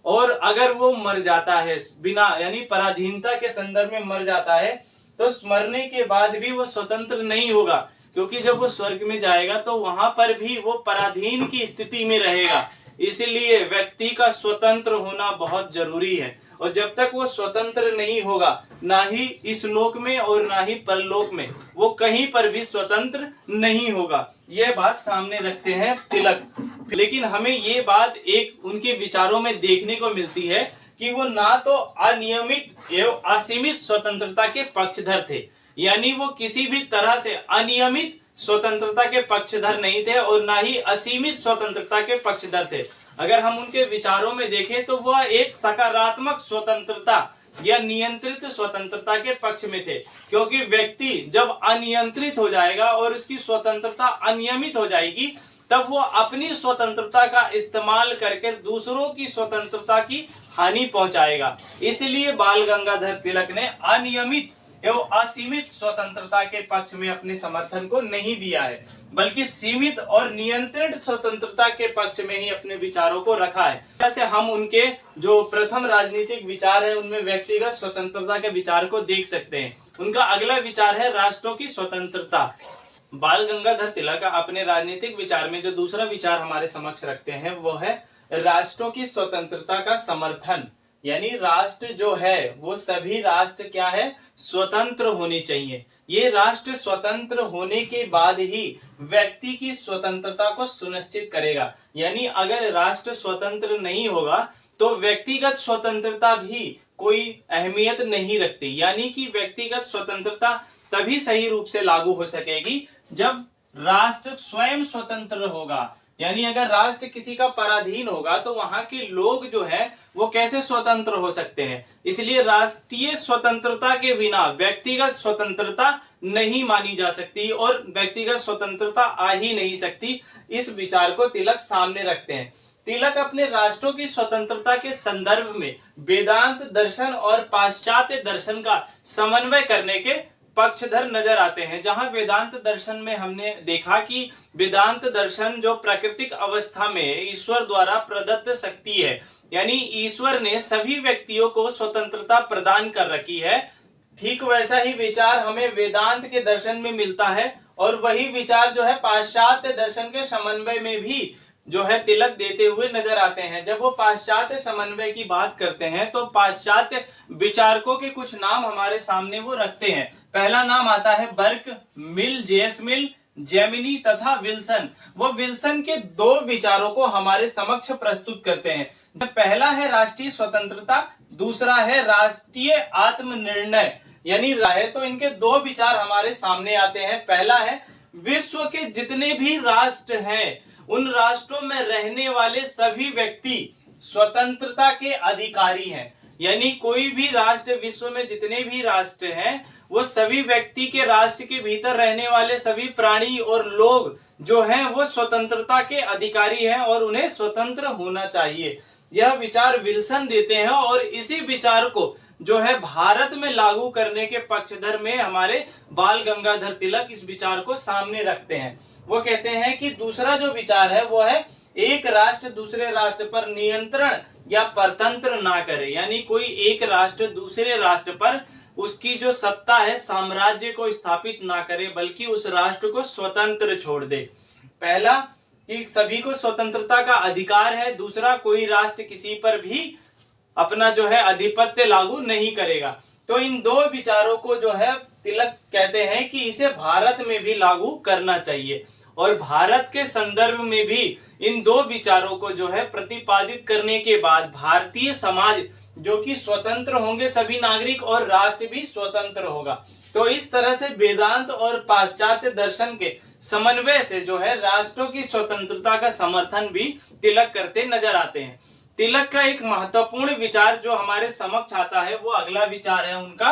और अगर वो मर जाता है बिना यानी पराधीनता के संदर्भ में मर जाता है तो मरने के बाद भी वो स्वतंत्र नहीं होगा, क्योंकि जब वो स्वर्ग में जाएगा तो वहां पर भी वो पराधीन की स्थिति में रहेगा। इसलिए व्यक्ति का स्वतंत्र होना बहुत जरूरी है और जब तक वो स्वतंत्र नहीं होगा, ना ही इस लोक में और ना ही परलोक में, वो कहीं पर भी स्वतंत्र नहीं होगा। यह बात सामने रखते हैं तिलक। लेकिन हमें ये बात एक उनके विचारों में देखने को मिलती है कि वो ना तो अनियमित एवं असीमित स्वतंत्रता के पक्षधर थे, यानी वो किसी भी तरह से अनियमित स्वतंत्रता के पक्षधर नहीं थे और ना ही असीमित स्वतंत्रता के पक्षधर थे। अगर हम उनके विचारों में देखें तो वह एक सकारात्मक स्वतंत्रता या नियंत्रित स्वतंत्रता के पक्ष में थे, क्योंकि व्यक्ति जब अनियंत्रित हो जाएगा और उसकी स्वतंत्रता अनियमित हो जाएगी तब वो अपनी स्वतंत्रता का इस्तेमाल करके दूसरों की स्वतंत्रता की हानि पहुंचाएगा। इसलिए बाल गंगाधर तिलक ने अनियमित एवं असीमित स्वतंत्रता के पक्ष में अपने समर्थन को नहीं दिया है, बल्कि सीमित और नियंत्रित स्वतंत्रता के पक्ष में ही अपने विचारों को रखा है। ऐसे हम उनके जो प्रथम राजनीतिक विचार है उनमें व्यक्तिगत स्वतंत्रता के विचार को देख सकते हैं। उनका अगला विचार है राष्ट्रों की स्वतंत्रता। बाल गंगाधर तिलक अपने राजनीतिक विचार में जो दूसरा विचार हमारे समक्ष रखते हैं वो है राष्ट्रों की स्वतंत्रता का समर्थन। यानी राष्ट्र जो है वो सभी राष्ट्र क्या है, स्वतंत्र होने चाहिए। ये राष्ट्र स्वतंत्र होने के बाद ही व्यक्ति की स्वतंत्रता को सुनिश्चित करेगा। यानी अगर राष्ट्र स्वतंत्र नहीं होगा तो व्यक्तिगत स्वतंत्रता भी कोई अहमियत नहीं रखती। यानी कि व्यक्तिगत स्वतंत्रता तभी सही रूप से लागू हो सकेगी जब राष्ट्र स्वयं स्वतंत्र होगा। यानी अगर राष्ट्र किसी का पराधीन होगा तो वहां के लोग जो है वो कैसे स्वतंत्र हो सकते हैं। इसलिए राष्ट्रीय स्वतंत्रता के बिना व्यक्तिगत स्वतंत्रता नहीं मानी जा सकती और व्यक्तिगत स्वतंत्रता आ ही नहीं सकती। इस विचार को तिलक सामने रखते हैं। तिलक अपने राष्ट्रों की स्वतंत्रता के संदर्भ में वेदांत दर्शन और पाश्चात्य दर्शन का समन्वय करने के पक्षधर नजर आते हैं। जहां वेदांत दर्शन में हमने देखा कि वेदांत दर्शन जो प्राकृतिक अवस्था में ईश्वर द्वारा प्रदत्त शक्ति है, यानी ईश्वर ने सभी व्यक्तियों को स्वतंत्रता प्रदान कर रखी है, ठीक वैसा ही विचार हमें वेदांत के दर्शन में मिलता है। और वही विचार जो है पाश्चात्य दर्शन के समन्वय में भी जो है तिलक देते हुए नजर आते हैं। जब वो पाश्चात्य समन्वय की बात करते हैं तो पाश्चात्य विचारकों के कुछ नाम हमारे सामने वो रखते हैं। पहला नाम आता है बर्क, मिल, जेएस मिल, जेमिनी तथा विल्सन। वो विल्सन के दो विचारों को हमारे समक्ष प्रस्तुत करते हैं। पहला है राष्ट्रीय स्वतंत्रता, दूसरा है राष्ट्रीय आत्मनिर्णय। यानी राय तो इनके दो विचार हमारे सामने आते हैं। पहला है विश्व के जितने भी राष्ट्र हैं उन राष्ट्रों में रहने वाले सभी व्यक्ति स्वतंत्रता के अधिकारी हैं। यानी कोई भी राष्ट्र, विश्व में जितने भी राष्ट्र हैं वो सभी व्यक्ति के राष्ट्र के भीतर रहने वाले सभी प्राणी और लोग जो हैं वो स्वतंत्रता के अधिकारी हैं और उन्हें स्वतंत्र होना चाहिए। यह विचार विल्सन देते हैं और इसी विचार को जो है भारत में लागू करने के पक्षधर में हमारे बाल गंगाधर तिलक इस विचार को सामने रखते हैं। वो कहते हैं कि दूसरा जो विचार है वो है एक राष्ट्र दूसरे राष्ट्र पर नियंत्रण या परतंत्र ना करे। यानी कोई एक राष्ट्र दूसरे राष्ट्र पर उसकी जो सत्ता है, साम्राज्य को स्थापित ना करे, बल्कि उस राष्ट्र को स्वतंत्र छोड़ दे। पहला कि सभी को स्वतंत्रता का अधिकार है, दूसरा कोई राष्ट्र किसी पर भी अपना जो है आधिपत्य लागू नहीं करेगा। तो इन दो विचारों को जो है तिलक कहते हैं कि इसे भारत में भी लागू करना चाहिए और भारत के संदर्भ में भी इन दो विचारों को जो है प्रतिपादित करने के बाद भारतीय समाज जो कि स्वतंत्र होंगे सभी नागरिक और राष्ट्र भी स्वतंत्र होगा। तो इस तरह से वेदांत और पाश्चात्य दर्शन के समन्वय से जो है राष्ट्रों की स्वतंत्रता का समर्थन भी तिलक करते नजर आते हैं। तिलक का एक महत्वपूर्ण विचार जो हमारे समक्ष आता है वो अगला विचार है उनका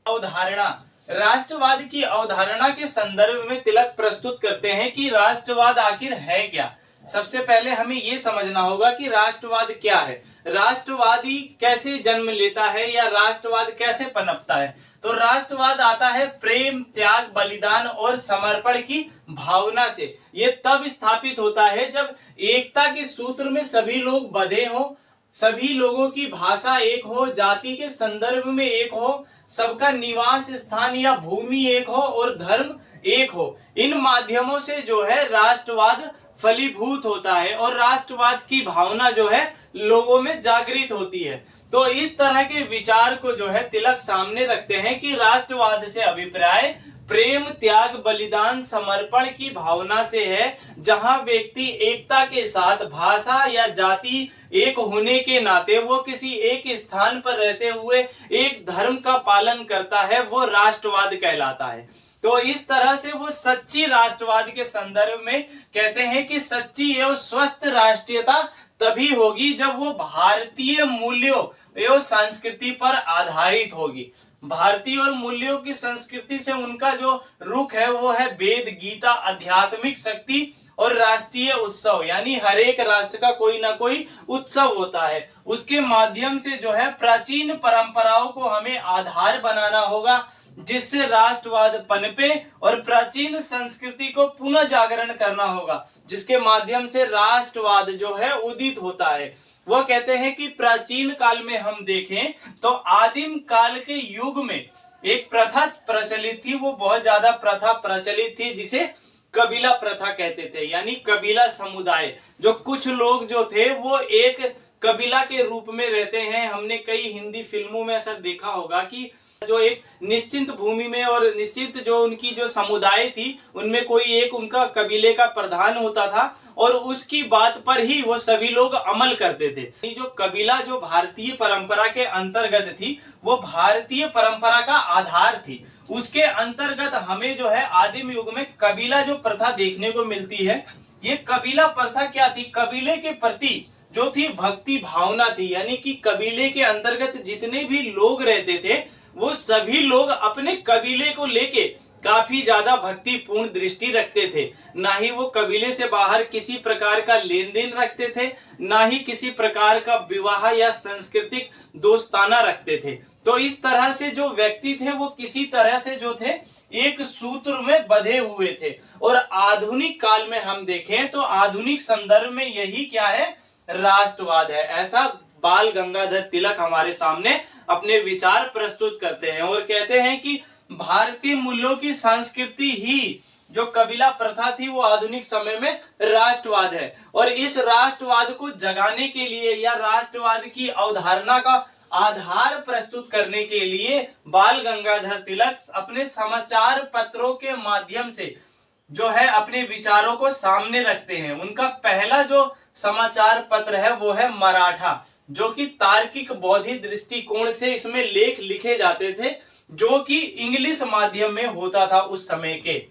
अवधारणा। राष्ट्रवाद की अवधारणा के संदर्भ में तिलक प्रस्तुत करते हैं कि राष्ट्रवाद आखिर है क्या। सबसे पहले हमें ये समझना होगा कि राष्ट्रवाद क्या है, राष्ट्रवादी कैसे जन्म लेता है या राष्ट्रवाद कैसे पनपता है। तो राष्ट्रवाद आता है प्रेम, त्याग, बलिदान और समर्पण की भावना से। ये तब स्थापित होता है जब एकता के सूत्र में सभी लोग बंधे हों, सभी लोगों की भाषा एक हो, जाति के संदर्भ में एक हो, सबका निवास स्थान या भूमि एक हो और धर्म एक हो। इन माध्यमों से जो है राष्ट्रवाद फलीभूत होता है और राष्ट्रवाद की भावना जो है लोगों में जागृत होती है। तो इस तरह के विचार को जो है तिलक सामने रखते हैं कि राष्ट्रवाद से अभिप्राय प्रेम, त्याग, बलिदान, समर्पण की भावना से है, जहां व्यक्ति एकता के साथ भाषा या जाति एक होने के नाते वो किसी एक स्थान पर रहते हुए एक धर्म का पालन करता है, वो राष्ट्रवाद कहलाता है। तो इस तरह से वो सच्ची राष्ट्रवाद के संदर्भ में कहते हैं कि सच्ची एवं स्वस्थ राष्ट्रीयता तभी होगी जब वो भारतीय मूल्यों एवं संस्कृति पर आधारित होगी। भारतीय और मूल्यों की संस्कृति से उनका जो रुख है वो है वेद, गीता, आध्यात्मिक शक्ति और राष्ट्रीय उत्सव, यानी हर एक राष्ट्र का कोई ना कोई उत्सव होता है, उसके माध्यम से जो है प्राचीन परंपराओं को हमें आधार बनाना होगा, जिससे राष्ट्रवाद पनपे और प्राचीन संस्कृति को पुनः जागरण करना होगा, जिसके माध्यम से राष्ट्रवाद जो है उदित होता है। वह कहते हैं कि प्राचीन काल में हम देखें तो आदिम काल के युग में एक प्रथा प्रचलित थी, वो बहुत ज्यादा प्रथा प्रचलित थी, जिसे कबीला प्रथा कहते थे, यानी कबीला समुदाय। जो कुछ लोग जो थे वो एक कबीला के रूप में रहते हैं। हमने कई हिंदी फिल्मों में ऐसा देखा होगा कि जो एक निश्चित भूमि में और निश्चित जो उनकी जो समुदाय थी उनमें कोई एक उनका कबीले का प्रधान होता था और उसकी बात पर ही वो सभी लोग अमल करते थे। जो कबीला जो भारतीय परंपरा के अंतर्गत थी वो भारतीय परंपरा का आधार थी। उसके अंतर्गत हमें जो है आदिम युग में कबीला जो प्रथा देखने को मिलती है, ये कबीला प्रथा क्या थी? कबीले के प्रति जो थी भक्ति भावना थी, यानी कि कबीले के अंतर्गत जितने भी लोग रहते थे वो सभी लोग अपने कबीले को लेके काफी ज्यादा भक्तिपूर्ण दृष्टि रखते थे। ना ही वो कबीले से बाहर किसी प्रकार का लेन देन रखते थे, ना ही किसी प्रकार का विवाह या सांस्कृतिक दोस्ताना रखते थे। तो इस तरह से जो व्यक्ति थे वो किसी तरह से जो थे एक सूत्र में बंधे हुए थे। और आधुनिक काल में हम देखें तो आधुनिक संदर्भ में यही क्या है? राष्ट्रवाद है। ऐसा बाल गंगाधर तिलक हमारे सामने अपने विचार प्रस्तुत करते हैं और कहते हैं कि भारतीय मूल्यों की संस्कृति ही जो कबीला प्रथा थी वो आधुनिक समय में राष्ट्रवाद है। और इस राष्ट्रवाद को जगाने के लिए या राष्ट्रवाद की अवधारणा का आधार प्रस्तुत करने के लिए बाल गंगाधर तिलक अपने समाचार पत्रों के माध्यम से जो है अपने विचारों को सामने रखते हैं। उनका पहला जो समाचार पत्र है वो है मराठा, जो कि तार्किक बौद्धिक दृष्टिकोण से इसमें लेख लिखे जाते थे, जो कि इंग्लिश माध्यम में होता था उस समय के।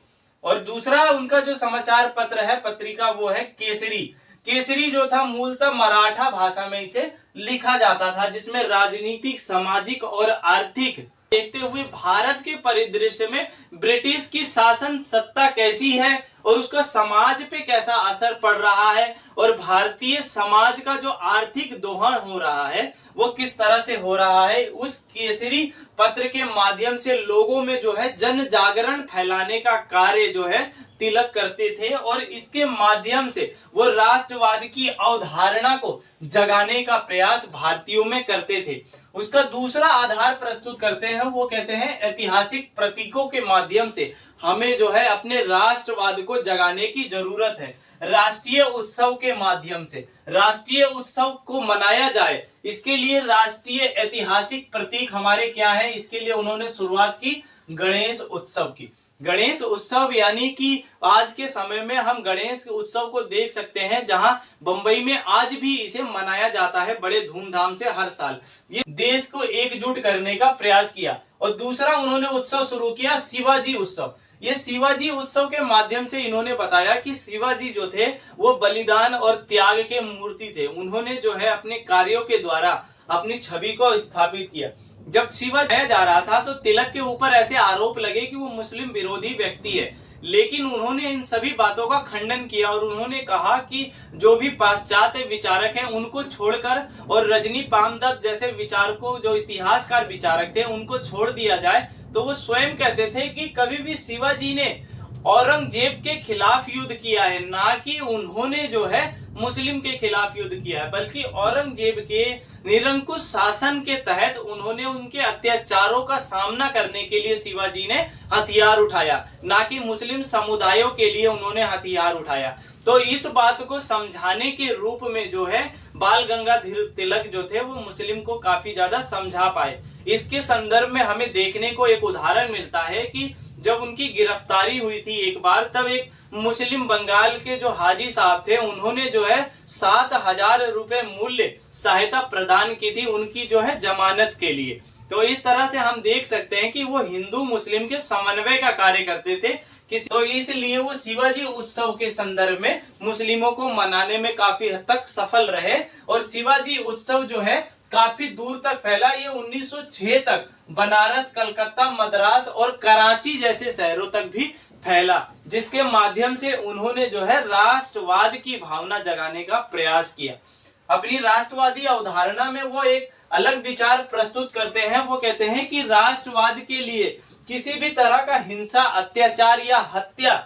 और दूसरा उनका जो समाचार पत्र है, पत्रिका, वो है केसरी। केसरी जो था मूलतः मराठा भाषा में इसे लिखा जाता था, जिसमें राजनीतिक, सामाजिक और आर्थिक देखते हुए भारत के परिदृश्य में ब्रिटिश की शासन सत्ता कैसी है और उसका समाज पे कैसा असर पड़ रहा है और भारतीय समाज का जो आर्थिक दोहन हो रहा है वो किस तरह से हो रहा है, उस केसरी पत्र के माध्यम से लोगों में जो है जन जागरण फैलाने का कार्य जो है तिलक करते थे। और इसके माध्यम से वो राष्ट्रवाद की अवधारणा को जगाने का प्रयास भारतीयों में करते थे। उसका दूसरा आधार प्रस्तुत करते हैं, वो कहते हैं ऐतिहासिक प्रतीकों के माध्यम से हमें जो है अपने राष्ट्रवाद को जगाने की जरूरत है। राष्ट्रीय उत्सव के माध्यम से राष्ट्रीय उत्सव को मनाया जाए, इसके लिए राष्ट्रीय ऐतिहासिक प्रतीक हमारे क्या है? इसके लिए उन्होंने शुरुआत की गणेश उत्सव की। गणेश उत्सव यानी कि आज के समय में हम गणेश उत्सव को देख सकते हैं, जहां बंबई में आज भी इसे मनाया जाता है बड़े धूमधाम से हर साल। ये देश को एकजुट करने का प्रयास किया। और दूसरा उन्होंने उत्सव शुरू किया शिवाजी उत्सव। ये शिवाजी उत्सव के माध्यम से इन्होंने बताया कि शिवाजी जो थे वो बलिदान और त्याग के मूर्ति थे। उन्होंने जो है अपने कार्यों के द्वारा अपनी छवि को स्थापित किया। जब शिवाजी जा रहा था तो तिलक के ऊपर ऐसे आरोप लगे कि वो मुस्लिम विरोधी व्यक्ति है, लेकिन उन्होंने इन सभी बातों का खंडन किया और उन्होंने कहा कि जो भी पाश्चात्य विचारक हैं उनको छोड़कर और रजनी पामदत्त जैसे विचारकों, जो इतिहासकार विचारक थे, उनको छोड़ दिया जाए। तो वो स्वयं कहते थे कि कभी भी शिवाजी ने औरंगजेब के खिलाफ युद्ध किया है, ना कि उन्होंने जो है मुस्लिम के खिलाफ युद्ध किया है, बल्कि औरंगजेब के निरंकुश शासन के तहत उन्होंने उनके अत्याचारों का सामना करने के लिए शिवाजी ने हथियार उठाया, ना कि मुस्लिम समुदायों के लिए उन्होंने हथियार उठाया। तो इस बात को समझाने के रूप में जो है बाल गंगाधर तिलक जो थे वो मुस्लिम को काफी ज्यादा समझा पाए। इसके संदर्भ में हमें देखने को एक उदाहरण मिलता है कि जब उनकी गिरफ्तारी हुई थी एक बार, तब एक मुस्लिम बंगाल के जो हाजी साहब थे उन्होंने जो है 7,000 रुपए मूल्य सहायता प्रदान की थी उनकी जो है जमानत के लिए। तो इस तरह से हम देख सकते हैं कि वो हिंदू मुस्लिम के समन्वय का कार्य करते थे। तो इसलिए वो शिवाजी उत्सव के संदर्भ में मुस्लिमों को मनाने में काफी हद तक सफल रहे। और शिवाजी उत्सव जो है काफी दूर तक फैला। ये 1906 तक बनारस, कलकत्ता, मद्रास और कराची जैसे शहरों तक भी फैला, जिसके माध्यम से उन्होंने जो है राष्ट्रवाद की भावना जगाने का प्रयास किया। अपनी राष्ट्रवादी अवधारणा में वो एक अलग विचार प्रस्तुत करते हैं। वो कहते हैं कि राष्ट्रवाद के लिए किसी भी तरह का हिंसा, अत्याचार या हत्या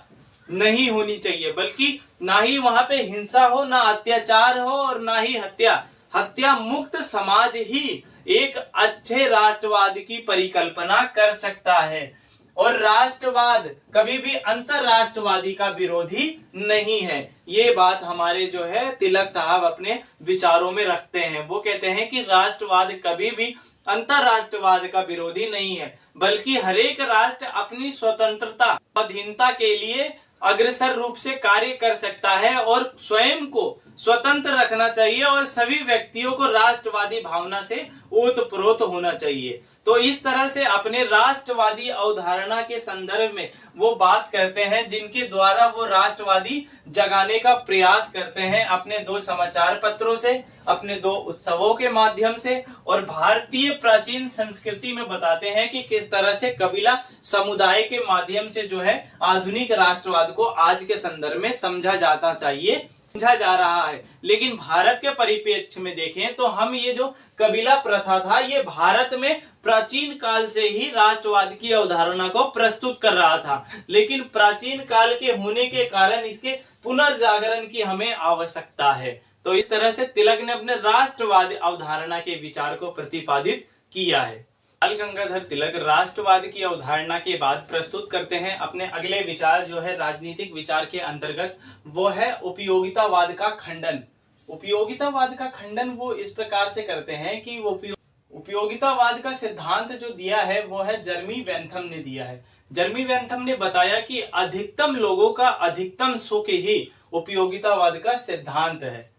नहीं होनी चाहिए, बल्कि ना ही वहां पे हिंसा हो, ना अत्याचार हो और ना ही हत्या मुक्त समाज ही एक अच्छे राष्ट्रवाद की परिकल्पना कर सकता है। और राष्ट्रवाद कभी भी अंतरराष्ट्रवादी का विरोधी नहीं है। ये बात हमारे जो है तिलक साहब अपने विचारों में रखते हैं। वो कहते हैं कि राष्ट्रवाद कभी भी अंतरराष्ट्रवाद का विरोधी नहीं है, बल्कि हरेक राष्ट्र अपनी स्वतंत्रता, स्वाधीनता के लिए अग्रसर रूप से कार्य कर सकता है और स्वयं को स्वतंत्र रखना चाहिए और सभी व्यक्तियों को राष्ट्रवादी भावना से ओतप्रोत होना चाहिए। तो इस तरह से अपने राष्ट्रवादी अवधारणा के संदर्भ में वो बात करते हैं, जिनके द्वारा वो राष्ट्रवादी जगाने का प्रयास करते हैं अपने 2 समाचार पत्रों से, अपने 2 उत्सवों के माध्यम से, और भारतीय प्राचीन संस्कृति में बताते हैं कि किस तरह से कबीला समुदाय के माध्यम से जो है आधुनिक राष्ट्रवाद को आज के संदर्भ में समझा जा रहा है। लेकिन भारत के परिप्रेक्ष्य में देखें तो हम ये जो कबीला प्रथा था, ये भारत में प्राचीन काल से ही राष्ट्रवाद की अवधारणा को प्रस्तुत कर रहा था, लेकिन प्राचीन काल के होने के कारण इसके पुनर्जागरण की हमें आवश्यकता है। तो इस तरह से तिलक ने अपने राष्ट्रवाद अवधारणा के विचार को प्रतिपादित किया है। बाल गंगाधर तिलक राष्ट्रवाद की अवधारणा के बाद प्रस्तुत करते हैं अपने अगले विचार, जो है राजनीतिक विचार के अंतर्गत, वो है उपयोगितावाद का खंडन। उपयोगितावाद का खंडन वो इस प्रकार से करते हैं कि वो उपयोगितावाद का सिद्धांत जो दिया है वो है जर्मी बेंथम ने दिया है। जर्मी बेंथम ने बताया कि अधिकतम लोगों का अधिकतम सुख ही उपयोगितावाद का सिद्धांत है।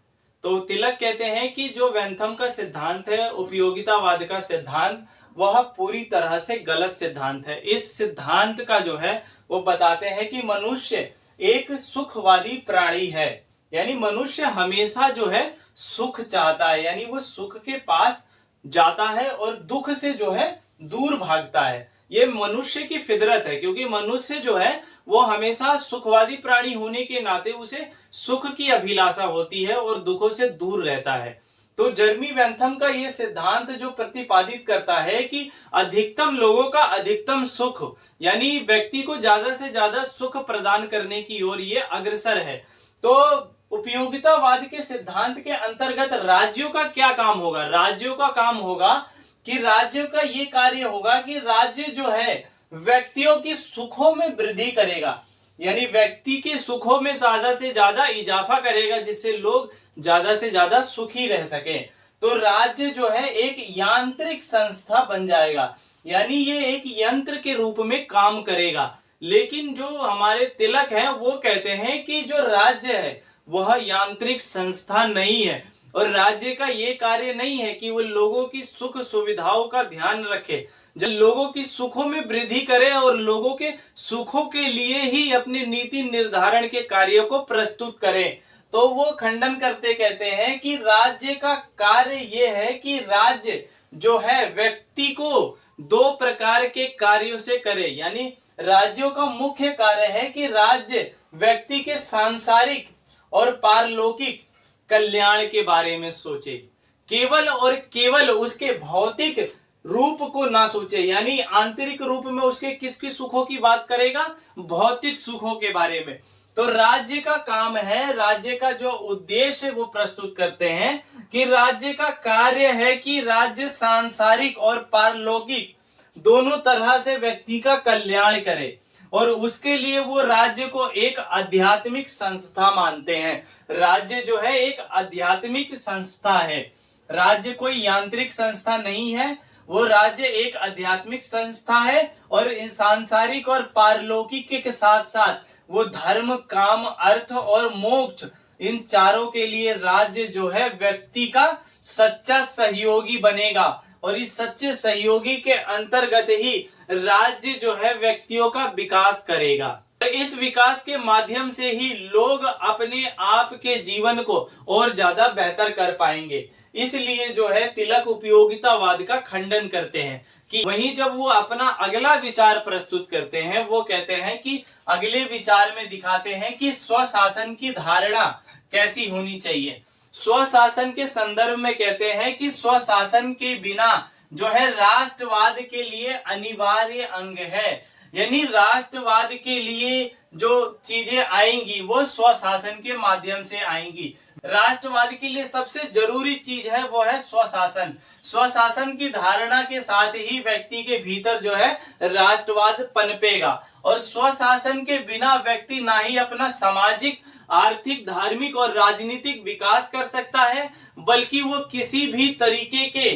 तो तिलक कहते हैं कि जो बेंथम का सिद्धांत है, उपयोगितावाद का सिद्धांत, वह पूरी तरह से गलत सिद्धांत है। इस सिद्धांत का जो है वो बताते हैं कि मनुष्य एक सुखवादी प्राणी है, यानी मनुष्य हमेशा जो है सुख चाहता है, यानी वो सुख के पास जाता है और दुख से जो है दूर भागता है। ये मनुष्य की फितरत है, क्योंकि मनुष्य जो है वो हमेशा सुखवादी प्राणी होने के नाते उसे सुख की अभिलाषा होती है और दुखों से दूर रहता है। तो जर्मी बेंथम का ये सिद्धांत जो प्रतिपादित करता है कि अधिकतम लोगों का अधिकतम सुख, यानी व्यक्ति को ज्यादा से ज्यादा सुख प्रदान करने की ओर ये अग्रसर है। तो उपयोगितावाद के सिद्धांत के अंतर्गत राज्यों का क्या काम होगा? राज्यों का काम होगा कि राज्य का ये कार्य होगा कि राज्य जो है व्यक्तियों की सुखों में वृद्धि करेगा, यानी व्यक्ति के सुखों में ज्यादा से ज्यादा इजाफा करेगा, जिससे लोग ज्यादा से ज्यादा सुखी रह सके। तो राज्य जो है एक यांत्रिक संस्था बन जाएगा, यानी ये एक यंत्र के रूप में काम करेगा। लेकिन जो हमारे तिलक हैं वो कहते हैं कि जो राज्य है वह यांत्रिक संस्था नहीं है, और राज्य का ये कार्य नहीं है कि वो लोगों की सुख सुविधाओं का ध्यान रखे, जब लोगों की सुखों में वृद्धि करे और लोगों के सुखों के लिए ही अपने नीति निर्धारण के कार्यों को प्रस्तुत करे। तो वो खंडन करते कहते हैं कि राज्य का कार्य ये है कि राज्य जो है व्यक्ति को 2 प्रकार के कार्यों से करे, यानी राज्यों का मुख्य कार्य है कि राज्य व्यक्ति के सांसारिक और पारलौकिक कल्याण के बारे में सोचे, केवल और केवल उसके भौतिक रूप को ना सोचे, यानी आंतरिक रूप में उसके किस किस सुखों की बात करेगा? भौतिक सुखों के बारे में। तो राज्य का काम है, राज्य का जो उद्देश्य वो प्रस्तुत करते हैं कि राज्य का कार्य है कि राज्य सांसारिक और पारलौकिक दोनों तरह से व्यक्ति का कल्याण करे, और उसके लिए वो राज्य को एक आध्यात्मिक संस्था मानते हैं। राज्य जो है एक आध्यात्मिक संस्था है, राज्य कोई यांत्रिक संस्था नहीं है, वो राज्य एक आध्यात्मिक संस्था है। और सांसारिक और पारलौकिक के साथ साथ वो धर्म, काम, अर्थ और मोक्ष, इन चारों के लिए राज्य जो है व्यक्ति का सच्चा सहयोगी बनेगा, और इस सच्चे सहयोगी के अंतर्गत ही राज्य जो है व्यक्तियों का विकास करेगा। तो इस विकास के माध्यम से ही लोग अपने आप के जीवन को और ज्यादा बेहतर कर पाएंगे। इसलिए जो है तिलक उपयोगितावाद का खंडन करते हैं कि वहीं जब वो अपना अगला विचार प्रस्तुत करते हैं, वो कहते हैं कि अगले विचार में दिखाते हैं कि स्वशासन की धारणा कैसी होनी चाहिए। स्वशासन के संदर्भ में कहते हैं कि स्वशासन के बिना जो है राष्ट्रवाद के लिए अनिवार्य अंग है, यानी राष्ट्रवाद के लिए जो चीजें आएंगी वो स्वशासन के माध्यम से आएंगी। राष्ट्रवाद के लिए सबसे जरूरी चीज है वो है स्वशासन। स्वशासन की धारणा के साथ ही व्यक्ति के भीतर जो है राष्ट्रवाद पनपेगा, और स्वशासन के बिना व्यक्ति ना ही अपना सामाजिक, आर्थिक, धार्मिक और राजनीतिक विकास कर सकता है, बल्कि वो किसी भी तरीके के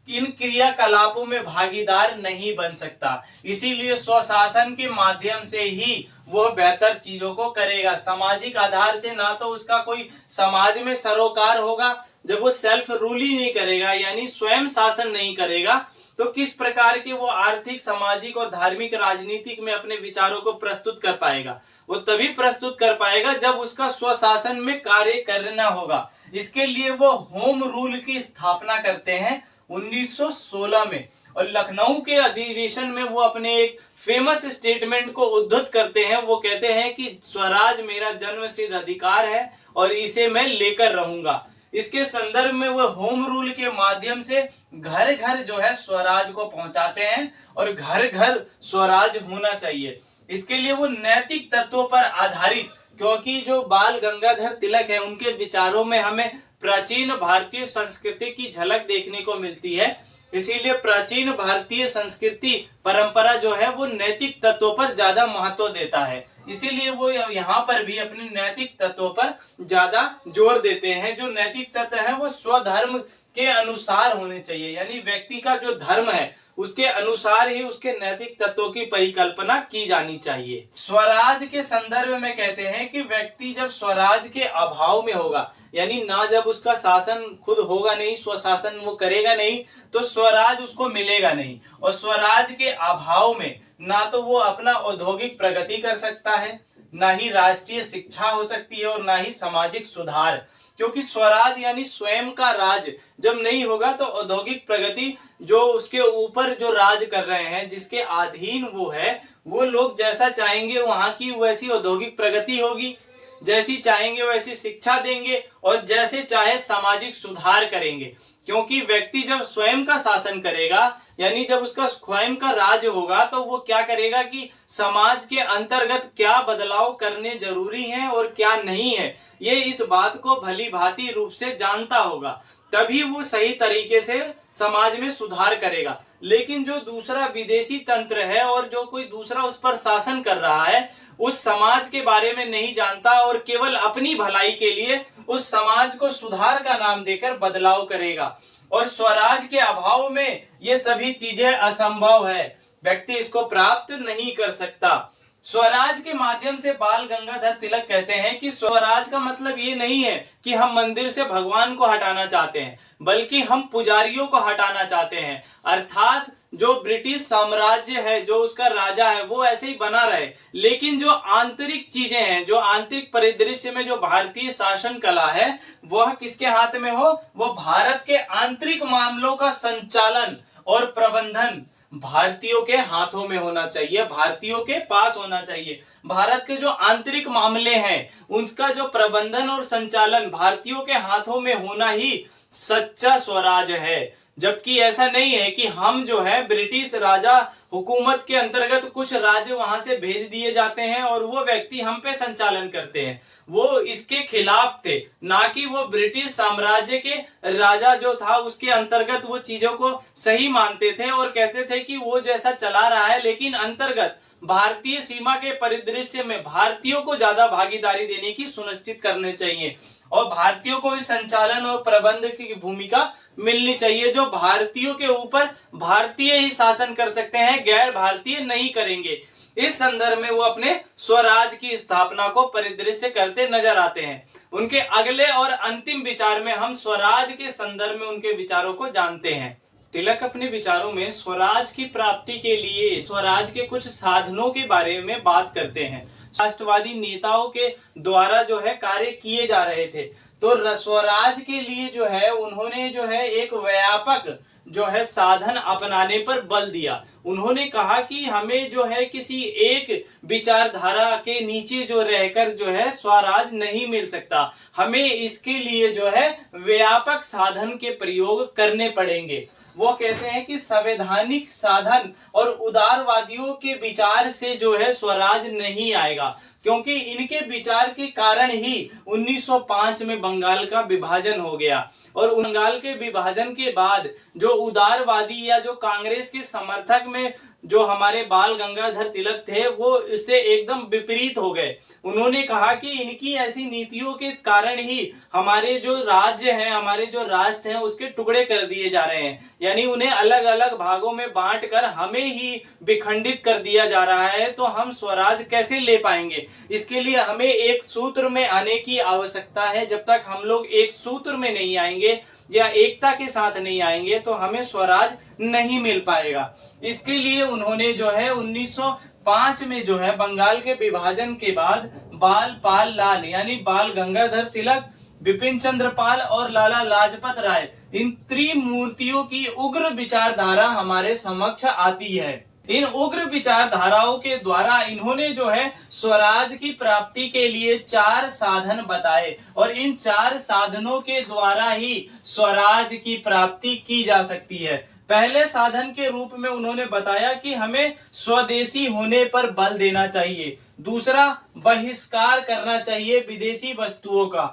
इन क्रियाकलापों में भागीदार नहीं बन सकता। इसीलिए स्वशासन के माध्यम से ही वो बेहतर चीजों को करेगा। सामाजिक आधार से ना तो उसका कोई समाज में सरोकार होगा, जब वो सेल्फ रूल ही नहीं करेगा यानी स्वयं शासन नहीं करेगा, तो किस प्रकार के वो आर्थिक, सामाजिक और धार्मिक, राजनीतिक में अपने विचारों को प्रस्तुत कर पाएगा। वो तभी प्रस्तुत कर पाएगा जब उसका स्वशासन में कार्य करना होगा। इसके लिए वो होम रूल की स्थापना करते हैं 1916 में, और लखनऊ के अधिवेशन में वो अपने एक फेमस स्टेटमेंट को उद्धृत करते हैं। वो कहते हैं कि स्वराज मेरा जन्मसिद्ध अधिकार है और इसे मैं लेकर रहूंगा। इसके संदर्भ में वो होम रूल के माध्यम से घर घर जो है स्वराज को पहुंचाते हैं, और घर घर स्वराज होना चाहिए। इसके लिए वो नैतिक तत्वों पर आधारित, क्योंकि जो बाल गंगाधर तिलक है उनके विचारों में हमें प्राचीन भारतीय संस्कृति की झलक देखने को मिलती है। इसीलिए प्राचीन भारतीय संस्कृति परंपरा जो है वो नैतिक तत्वों पर ज्यादा महत्व देता है। इसीलिए वो यहाँ पर भी अपने नैतिक तत्वों पर ज्यादा जोर देते हैं। जो नैतिक तत्व है वो स्वधर्म के अनुसार होने चाहिए, यानी व्यक्ति का जो धर्म है उसके अनुसार ही उसके नैतिक तत्वों की परिकल्पना की जानी चाहिए। स्वराज के संदर्भ में कहते हैं कि व्यक्ति जब स्वराज के अभाव में होगा, यानी ना जब उसका शासन खुद होगा नहीं, स्वशासन वो करेगा नहीं, तो स्वराज उसको मिलेगा नहीं। और स्वराज के अभाव में ना तो वो अपना औद्योगिक प्रगति कर सकता है, ना ही राष्ट्रीय शिक्षा हो सकती है, और ना ही सामाजिक सुधार। क्योंकि स्वराज यानी स्वयं का राज जब नहीं होगा तो औद्योगिक प्रगति, जो उसके ऊपर जो राज कर रहे हैं, जिसके अधीन वो है, वो लोग जैसा चाहेंगे वहां की वैसी औद्योगिक प्रगति होगी, जैसी चाहेंगे वैसी शिक्षा देंगे, और जैसे चाहे सामाजिक सुधार करेंगे। क्योंकि व्यक्ति जब स्वयं का शासन करेगा, यानी जब उसका स्वयं का राज होगा, तो वो क्या करेगा कि समाज के अंतर्गत क्या बदलाव करने जरूरी हैं और क्या नहीं है, ये इस बात को भली भांति रूप से जानता होगा, तभी वो सही तरीके से समाज में सुधार करेगा। लेकिन जो दूसरा विदेशी तंत्र है और जो कोई दूसरा उस पर शासन कर रहा है, उस समाज के बारे में नहीं जानता और केवल अपनी भलाई के लिए उस समाज को सुधार का नाम देकर बदलाव करेगा। और स्वराज के अभाव में ये सभी चीजें असंभव है, व्यक्ति इसको प्राप्त नहीं कर सकता। स्वराज के माध्यम से बाल गंगाधर तिलक कहते हैं कि स्वराज का मतलब ये नहीं है कि हम मंदिर से भगवान को हटाना चाहते हैं, बल्कि हम पुजारियों को हटाना चाहते हैं। अर्थात जो ब्रिटिश साम्राज्य है, जो उसका राजा है, वो ऐसे ही बना रहे, लेकिन जो आंतरिक चीजें हैं, जो आंतरिक परिदृश्य में जो भारतीय शासन कला है, वह किसके हाथ में हो? वो भारत के आंतरिक मामलों का संचालन और प्रबंधन भारतीयों के हाथों में होना चाहिए, भारतीयों के पास होना चाहिए। भारत के जो आंतरिक मामले हैं उनका जो प्रबंधन और संचालन भारतीयों के हाथों में होना ही सच्चा स्वराज है। जबकि ऐसा नहीं है कि हम जो है ब्रिटिश राजा हुकूमत के अंतर्गत कुछ राज्य वहां से भेज दिए जाते हैं और वो व्यक्ति हम पे संचालन करते हैं। वो इसके खिलाफ थे, ना कि वो ब्रिटिश साम्राज्य के राजा जो था उसके अंतर्गत वो चीजों को सही मानते थे और कहते थे कि वो जैसा चला रहा है, लेकिन अंतर्गत भारतीय सीमा के परिदृश्य में भारतीयों को ज्यादा भागीदारी देने की सुनिश्चित करने चाहिए और भारतीयों को इस संचालन और प्रबंध की भूमिका मिलनी चाहिए, जो भारतीयों के ऊपर भारतीय ही शासन कर सकते हैं, गैर भारतीय नहीं करेंगे। इस संदर्भ में वो अपने स्वराज की स्थापना को परिदृश्य करते नजर आते हैं। उनके अगले और अंतिम विचार में हम स्वराज के संदर्भ में उनके विचारों को जानते हैं। तिलक अपने विचारों में स्वराज की प्राप्ति के लिए स्वराज के कुछ साधनों के बारे में बात करते हैं। राष्ट्रवादी नेताओं के द्वारा जो है कार्य किए जा रहे थे। तो स्वराज के लिए जो है उन्होंने जो है एक व्यापक जो है साधन अपनाने पर बल दिया। उन्होंने कहा कि हमें जो है किसी एक विचारधारा के नीचे जो रहकर जो है स्वराज नहीं मिल सकता, हमें इसके लिए जो है व्यापक साधन के प्रयोग करने पड़ेंगे। वो कहते हैं कि संवैधानिक साधन और उदारवादियों के विचार से जो है स्वराज नहीं आएगा, क्योंकि इनके विचार के कारण ही 1905 में बंगाल का विभाजन हो गया। और बंगाल के विभाजन के बाद जो उदारवादी या जो कांग्रेस के समर्थक में जो हमारे बाल गंगाधर तिलक थे वो इससे एकदम विपरीत हो गए। उन्होंने कहा कि इनकी ऐसी नीतियों के कारण ही हमारे जो राज्य हैं, हमारे जो राष्ट्र हैं, उसके टुकड़े कर दिए जा रहे हैं, यानी उन्हें अलग अलग भागों में बांटकर हमें ही विखंडित कर दिया जा रहा है। तो हम स्वराज कैसे ले पाएंगे? इसके लिए हमें एक सूत्र में आने की आवश्यकता है। जब तक हम लोग एक सूत्र में नहीं आएंगे या एकता के साथ नहीं आएंगे तो हमें स्वराज नहीं मिल पाएगा। इसके लिए उन्होंने जो है 1905 में जो है बंगाल के विभाजन के बाद बाल पाल लाल यानी बाल गंगाधर तिलक, बिपिन चंद्र पाल और लाला लाजपत राय, इन त्रिमूर्तियों की उग्र विचारधारा हमारे समक्ष आती है। इन उग्र विचारधाराओं के द्वारा इन्होंने जो है स्वराज की प्राप्ति के लिए 4 साधन बताए और इन 4 साधनों के द्वारा ही स्वराज की प्राप्ति की जा सकती है। पहले साधन के रूप में उन्होंने बताया कि हमें स्वदेशी होने पर बल देना चाहिए। दूसरा, बहिष्कार करना चाहिए विदेशी वस्तुओं का।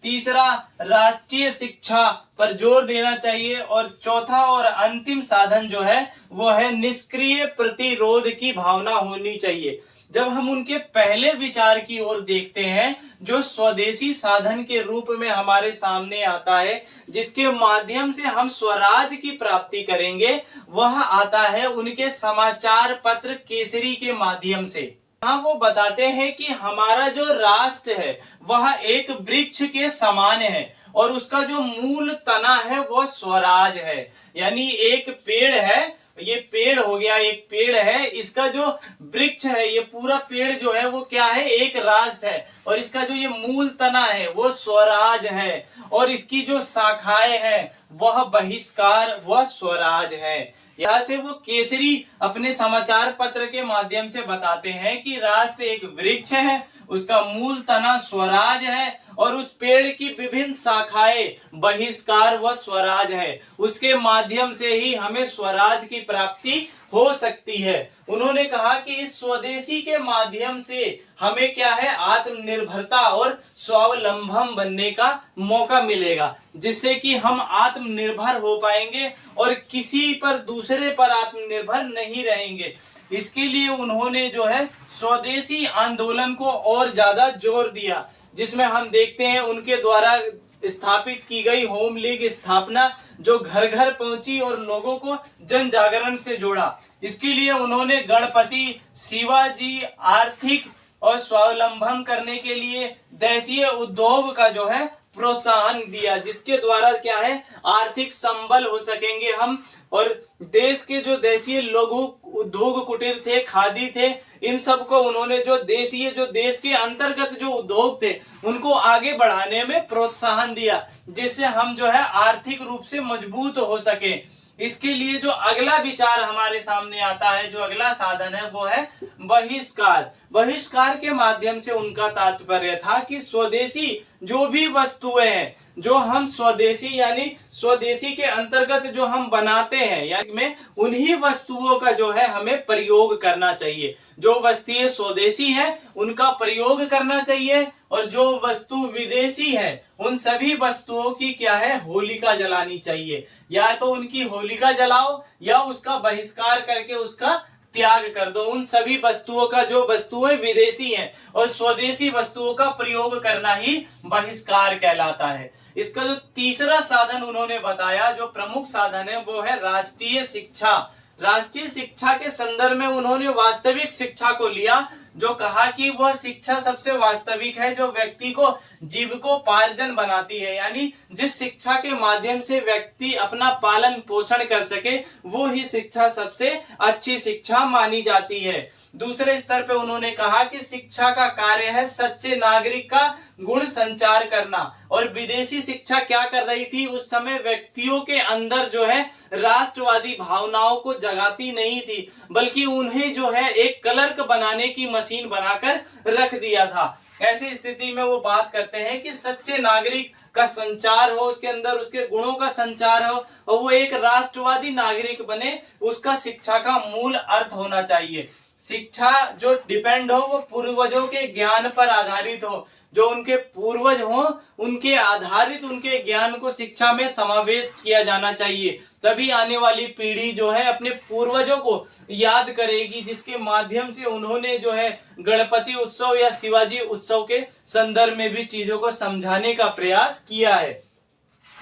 तीसरा, राष्ट्रीय शिक्षा पर जोर देना चाहिए। और चौथा और अंतिम साधन जो है वो है निष्क्रिय प्रतिरोध की भावना होनी चाहिए। जब हम उनके पहले विचार की ओर देखते हैं जो स्वदेशी साधन के रूप में हमारे सामने आता है, जिसके माध्यम से हम स्वराज की प्राप्ति करेंगे, वह आता है उनके समाचार पत्र केसरी के माध्यम से। हाँ, वो बताते हैं कि हमारा जो राष्ट्र है वह एक वृक्ष के समान है और उसका जो मूल तना है वो स्वराज है। यानी एक पेड़ है, ये पेड़ हो गया, एक पेड़ है, इसका जो वृक्ष है, ये पूरा पेड़ जो है वो क्या है? एक राष्ट्र है। और इसका जो ये मूल तना है वो स्वराज है और इसकी जो शाखाएं हैं वह बहिष्कार व स्वराज है। यहाँ से वो केसरी अपने समाचार पत्र के माध्यम से बताते हैं कि राष्ट्र एक वृक्ष है, उसका मूल तना स्वराज है और उस पेड़ की विभिन्न शाखाएं बहिष्कार व स्वराज है। उसके माध्यम से ही हमें स्वराज की प्राप्ति हो सकती है। उन्होंने कहा कि इस स्वदेशी के माध्यम से हमें क्या है? आत्मनिर्भरता और स्वावलंबन बनने का मौका मिलेगा, जिससे कि हम आत्मनिर्भर हो पाएंगे और किसी पर दूसरे पर आत्मनिर्भर नहीं रहेंगे। इसके लिए उन्होंने जो है स्वदेशी आंदोलन को और ज्यादा जोर दिया, जिसमें हम देखते हैं उनके द्वारा स्थापित की गई होम लीग स्थापना जो घर घर पहुंची और लोगों को जन जागरण से जोड़ा। इसके लिए उन्होंने गणपति शिवाजी आर्थिक और स्वावलंबन करने के लिए देशीय उद्योग का जो है प्रोत्साहन दिया, जिसके द्वारा क्या है? आर्थिक संबल हो सकेंगे हम। और देश के जो देशीय लघु उद्योग कुटीर थे, खादी थे, इन सब को उन्होंने जो देशीय जो देश के अंतर्गत जो उद्योग थे उनको आगे बढ़ाने में प्रोत्साहन दिया, जिससे हम जो है आर्थिक रूप से मजबूत हो सके। इसके लिए जो अगला विचार हमारे सामने आता है, जो अगला साधन है वो है बहिष्कार। बहिष्कार के माध्यम से उनका तात्पर्य था कि स्वदेशी जो भी वस्तुएं हैं, जो हम स्वदेशी यानी स्वदेशी के अंतर्गत जो हम बनाते हैं, यानी में उन्हीं वस्तुओं का जो है हमें प्रयोग करना चाहिए। जो वस्तुएं स्वदेशी है उनका प्रयोग करना चाहिए और जो वस्तु विदेशी है उन सभी वस्तुओं की क्या है? होलिका जलानी चाहिए। या तो उनकी होलिका जलाओ या उसका बहिष्कार करके उसका त्याग कर दो। उन सभी वस्तुओं का जो वस्तुएं विदेशी हैं और स्वदेशी वस्तुओं का प्रयोग करना ही बहिष्कार कहलाता है। इसका जो तीसरा साधन उन्होंने बताया, जो प्रमुख साधन है, वो है राष्ट्रीय शिक्षा। राष्ट्रीय शिक्षा के संदर्भ में उन्होंने वास्तविक शिक्षा को लिया, जो कहा कि वह शिक्षा सबसे वास्तविक है जो व्यक्ति को जीविकोपार्जन बनाती है, यानी जिस शिक्षा के माध्यम से व्यक्ति अपना पालन पोषण कर सके वो ही शिक्षा सबसे अच्छी शिक्षा मानी जाती है। दूसरे स्तर पे उन्होंने कहा कि शिक्षा का कार्य है सच्चे नागरिक का गुण संचार करना। और विदेशी शिक्षा क्या कर रही थी उस समय, व्यक्तियों के अंदर जो है राष्ट्रवादी भावनाओं को जगाती नहीं थी, बल्कि उन्हें जो है एक क्लर्क बनाने की मशीन बनाकर रख दिया था। ऐसी स्थिति में वो बात करते हैं कि सच्चे नागरिक का संचार हो, उसके अंदर उसके गुणों का संचार हो और वो एक राष्ट्रवादी नागरिक बने, उसका शिक्षा का मूल अर्थ होना चाहिए। शिक्षा जो डिपेंड हो वो पूर्वजों के ज्ञान पर आधारित हो, जो उनके पूर्वज हो उनके आधारित उनके ज्ञान को शिक्षा में समावेश किया जाना चाहिए। तभी आने वाली पीढ़ी जो है अपने पूर्वजों को याद करेगी, जिसके माध्यम से उन्होंने जो है गणपति उत्सव या शिवाजी उत्सव के संदर्भ में भी चीजों को समझाने का प्रयास किया है।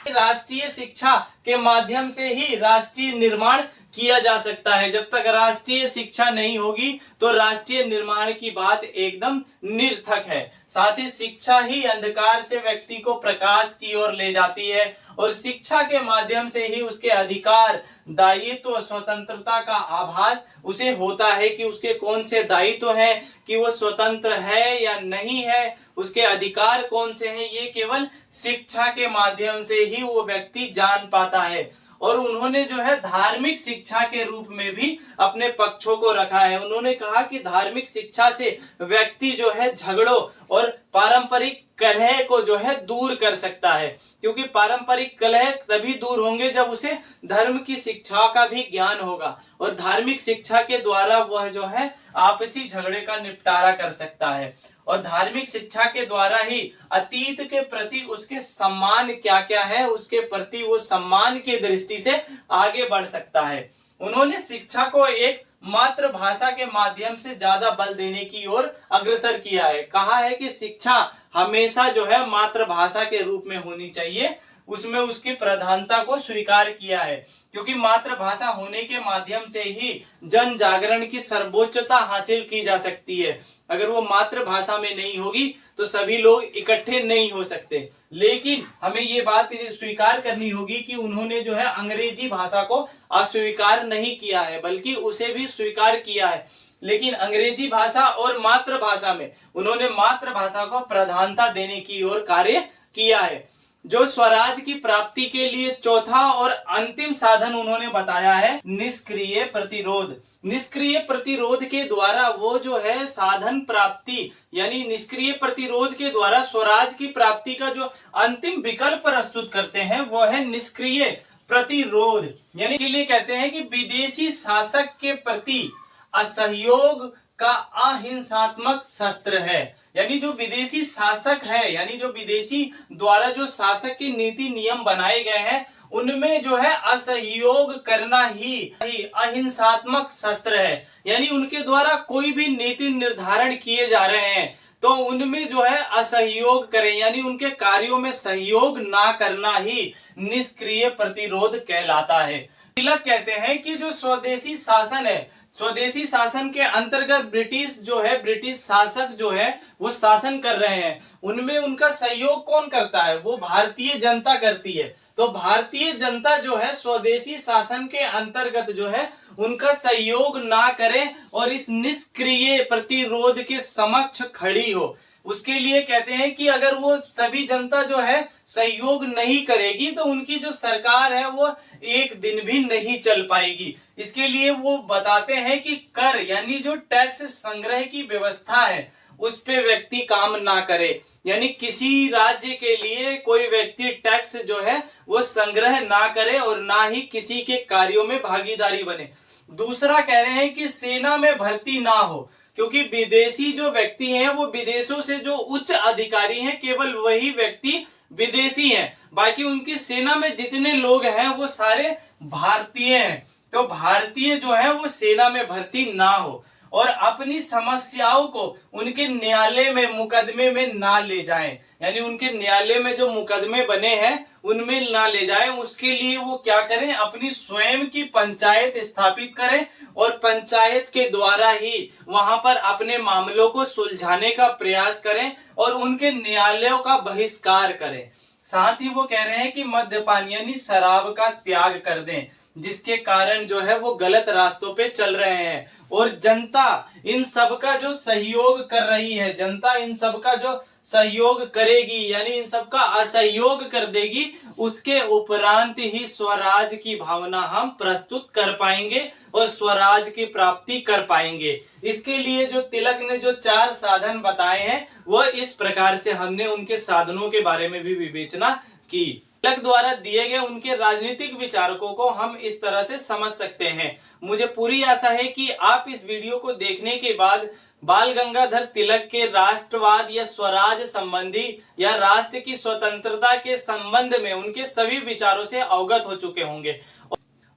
राष्ट्रीय शिक्षा के माध्यम से ही राष्ट्रीय निर्माण किया जा सकता है। जब तक राष्ट्रीय शिक्षा नहीं होगी तो राष्ट्रीय निर्माण की बात एकदम निरर्थक है। साथ ही शिक्षा ही अंधकार से व्यक्ति को प्रकाश की ओर ले जाती है और शिक्षा के माध्यम से ही उसके अधिकार, दायित्व, स्वतंत्रता का आभास उसे होता है कि उसके कौन से दायित्व हैं, कि वो स्वतंत्र है या नहीं है, उसके अधिकार कौन से हैं, ये केवल शिक्षा के माध्यम से ही वो व्यक्ति जान पाता है। और उन्होंने जो है धार्मिक शिक्षा के रूप में भी अपने पक्षों को रखा है। उन्होंने कहा कि धार्मिक शिक्षा से व्यक्ति जो है झगड़ों और पारंपरिक कलह को जो है दूर कर सकता है, क्योंकि पारंपरिक कलह तभी दूर होंगे जब उसे धर्म की शिक्षा का भी ज्ञान होगा और धार्मिक शिक्षा के द्वारा वह जो है आपसी झगड़े का निपटारा कर सकता है। और धार्मिक शिक्षा के द्वारा ही अतीत के प्रति उसके सम्मान क्या क्या है, उसके प्रति वो सम्मान की दृष्टि से आगे बढ़ सकता है। उन्होंने शिक्षा को एक मातृभाषा के माध्यम से ज्यादा बल देने की ओर अग्रसर किया है। कहा है कि शिक्षा हमेशा जो है मातृभाषा के रूप में होनी चाहिए, उसमें उसकी प्रधानता को स्वीकार किया है, क्योंकि मातृभाषा होने के माध्यम से ही जन जागरण की सर्वोच्चता हासिल की जा सकती है। अगर वो मातृभाषा में नहीं होगी तो सभी लोग इकट्ठे नहीं हो सकते। लेकिन हमें ये बात स्वीकार करनी होगी कि उन्होंने जो है अंग्रेजी भाषा को अस्वीकार नहीं किया है, बल्कि उसे भी स्वीकार किया है। लेकिन अंग्रेजी भाषा और मातृभाषा में उन्होंने मातृभाषा को प्रधानता देने की ओर कार्य किया है। जो स्वराज की प्राप्ति के लिए चौथा और अंतिम साधन उन्होंने बताया है निष्क्रिय प्रतिरोध। निष्क्रिय प्रतिरोध के द्वारा वो जो है साधन प्राप्ति, यानी निष्क्रिय प्रतिरोध के द्वारा स्वराज की प्राप्ति का जो अंतिम विकल्प प्रस्तुत करते हैं वो है निष्क्रिय प्रतिरोध। यानी के लिए कहते हैं कि विदेशी शासक के प्रति असहयोग का अहिंसात्मक शस्त्र है। यानी जो विदेशी शासक है, यानी जो विदेशी द्वारा जो शासक के नीति नियम बनाए गए हैं उनमें जो है असहयोग करना ही अहिंसात्मक शस्त्र है। यानी उनके द्वारा कोई भी नीति निर्धारण किए जा रहे हैं तो उनमें जो है असहयोग करें, यानी उनके कार्यों में सहयोग ना करना ही निष्क्रिय प्रतिरोध कहलाता है। तिलक कहते हैं कि जो स्वदेशी शासन है, स्वदेशी शासन के अंतर्गत ब्रिटिश शासक जो है वो शासन कर रहे हैं, उनमें उनका सहयोग कौन करता है, वो भारतीय जनता करती है। तो भारतीय जनता जो है स्वदेशी शासन के अंतर्गत जो है उनका सहयोग ना करे और इस निष्क्रिय प्रतिरोध के समक्ष खड़ी हो। उसके लिए कहते हैं कि अगर वो सभी जनता जो है सहयोग नहीं करेगी तो उनकी जो सरकार है वो एक दिन भी नहीं चल पाएगी। इसके लिए वो बताते हैं कि कर यानी जो टैक्स संग्रह की व्यवस्था है उस पे व्यक्ति काम ना करे, यानी किसी राज्य के लिए कोई व्यक्ति टैक्स जो है वो संग्रह ना करे और ना ही किसी के कार्यों में भागीदारी बने। दूसरा कह रहे हैं कि सेना में भर्ती ना हो, क्योंकि विदेशी जो व्यक्ति हैं वो विदेशों से जो उच्च अधिकारी हैं केवल वही व्यक्ति विदेशी हैं, बाकी उनकी सेना में जितने लोग हैं वो सारे भारतीय हैं। तो भारतीय जो है वो सेना में भर्ती ना हो। और अपनी समस्याओं को उनके न्यायालय में मुकदमे में ना ले जाएं, यानी उनके न्यायालय में जो मुकदमे बने हैं उनमें ना ले जाएं। उसके लिए वो क्या करें, अपनी स्वयं की पंचायत स्थापित करें और पंचायत के द्वारा ही वहां पर अपने मामलों को सुलझाने का प्रयास करें और उनके न्यायालयों का बहिष्कार करें। साथ ही वो कह रहे हैं कि मद्यपान यानी शराब का त्याग कर दें, जिसके कारण जो है वो गलत रास्तों पे चल रहे हैं। और जनता इन सब का जो सहयोग कर रही है, जनता इन सब का जो सहयोग करेगी यानी इन सब का असहयोग कर देगी, उसके उपरांत ही स्वराज की भावना हम प्रस्तुत कर पाएंगे और स्वराज की प्राप्ति कर पाएंगे। इसके लिए जो तिलक ने जो 4 साधन बताए हैं वह इस प्रकार से हमने उनके साधनों के बारे में भी विवेचना की। तिलक द्वारा दिए गए उनके राजनीतिक विचारकों को हम इस तरह से समझ सकते हैं। मुझे पूरी आशा है कि आप इस वीडियो को देखने के बाद बाल गंगाधर तिलक के राष्ट्रवाद या स्वराज संबंधी या राष्ट्र की स्वतंत्रता के संबंध में उनके सभी विचारों से अवगत हो चुके होंगे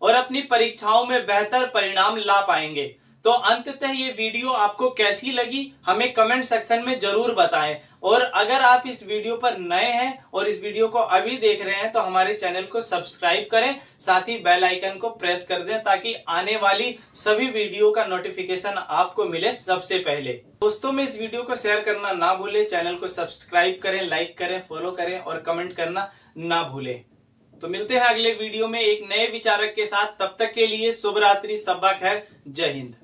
और अपनी परीक्षाओं में बेहतर परिणाम ला पाएंगे। तो अंततः ये वीडियो आपको कैसी लगी हमें कमेंट सेक्शन में जरूर बताएं। और अगर आप इस वीडियो पर नए हैं और इस वीडियो को अभी देख रहे हैं तो हमारे चैनल को सब्सक्राइब करें, साथ ही बेल आइकन को प्रेस कर दें ताकि आने वाली सभी वीडियो का नोटिफिकेशन आपको मिले सबसे पहले। दोस्तों में इस वीडियो को शेयर करना ना भूलें, चैनल को सब्सक्राइब करें, लाइक करें, फॉलो करें और कमेंट करना ना भूलें। तो मिलते हैं अगले वीडियो में एक नए विचारक के साथ। तब तक के लिए शुभ रात्रि, सब्बा खैर, जय हिंद।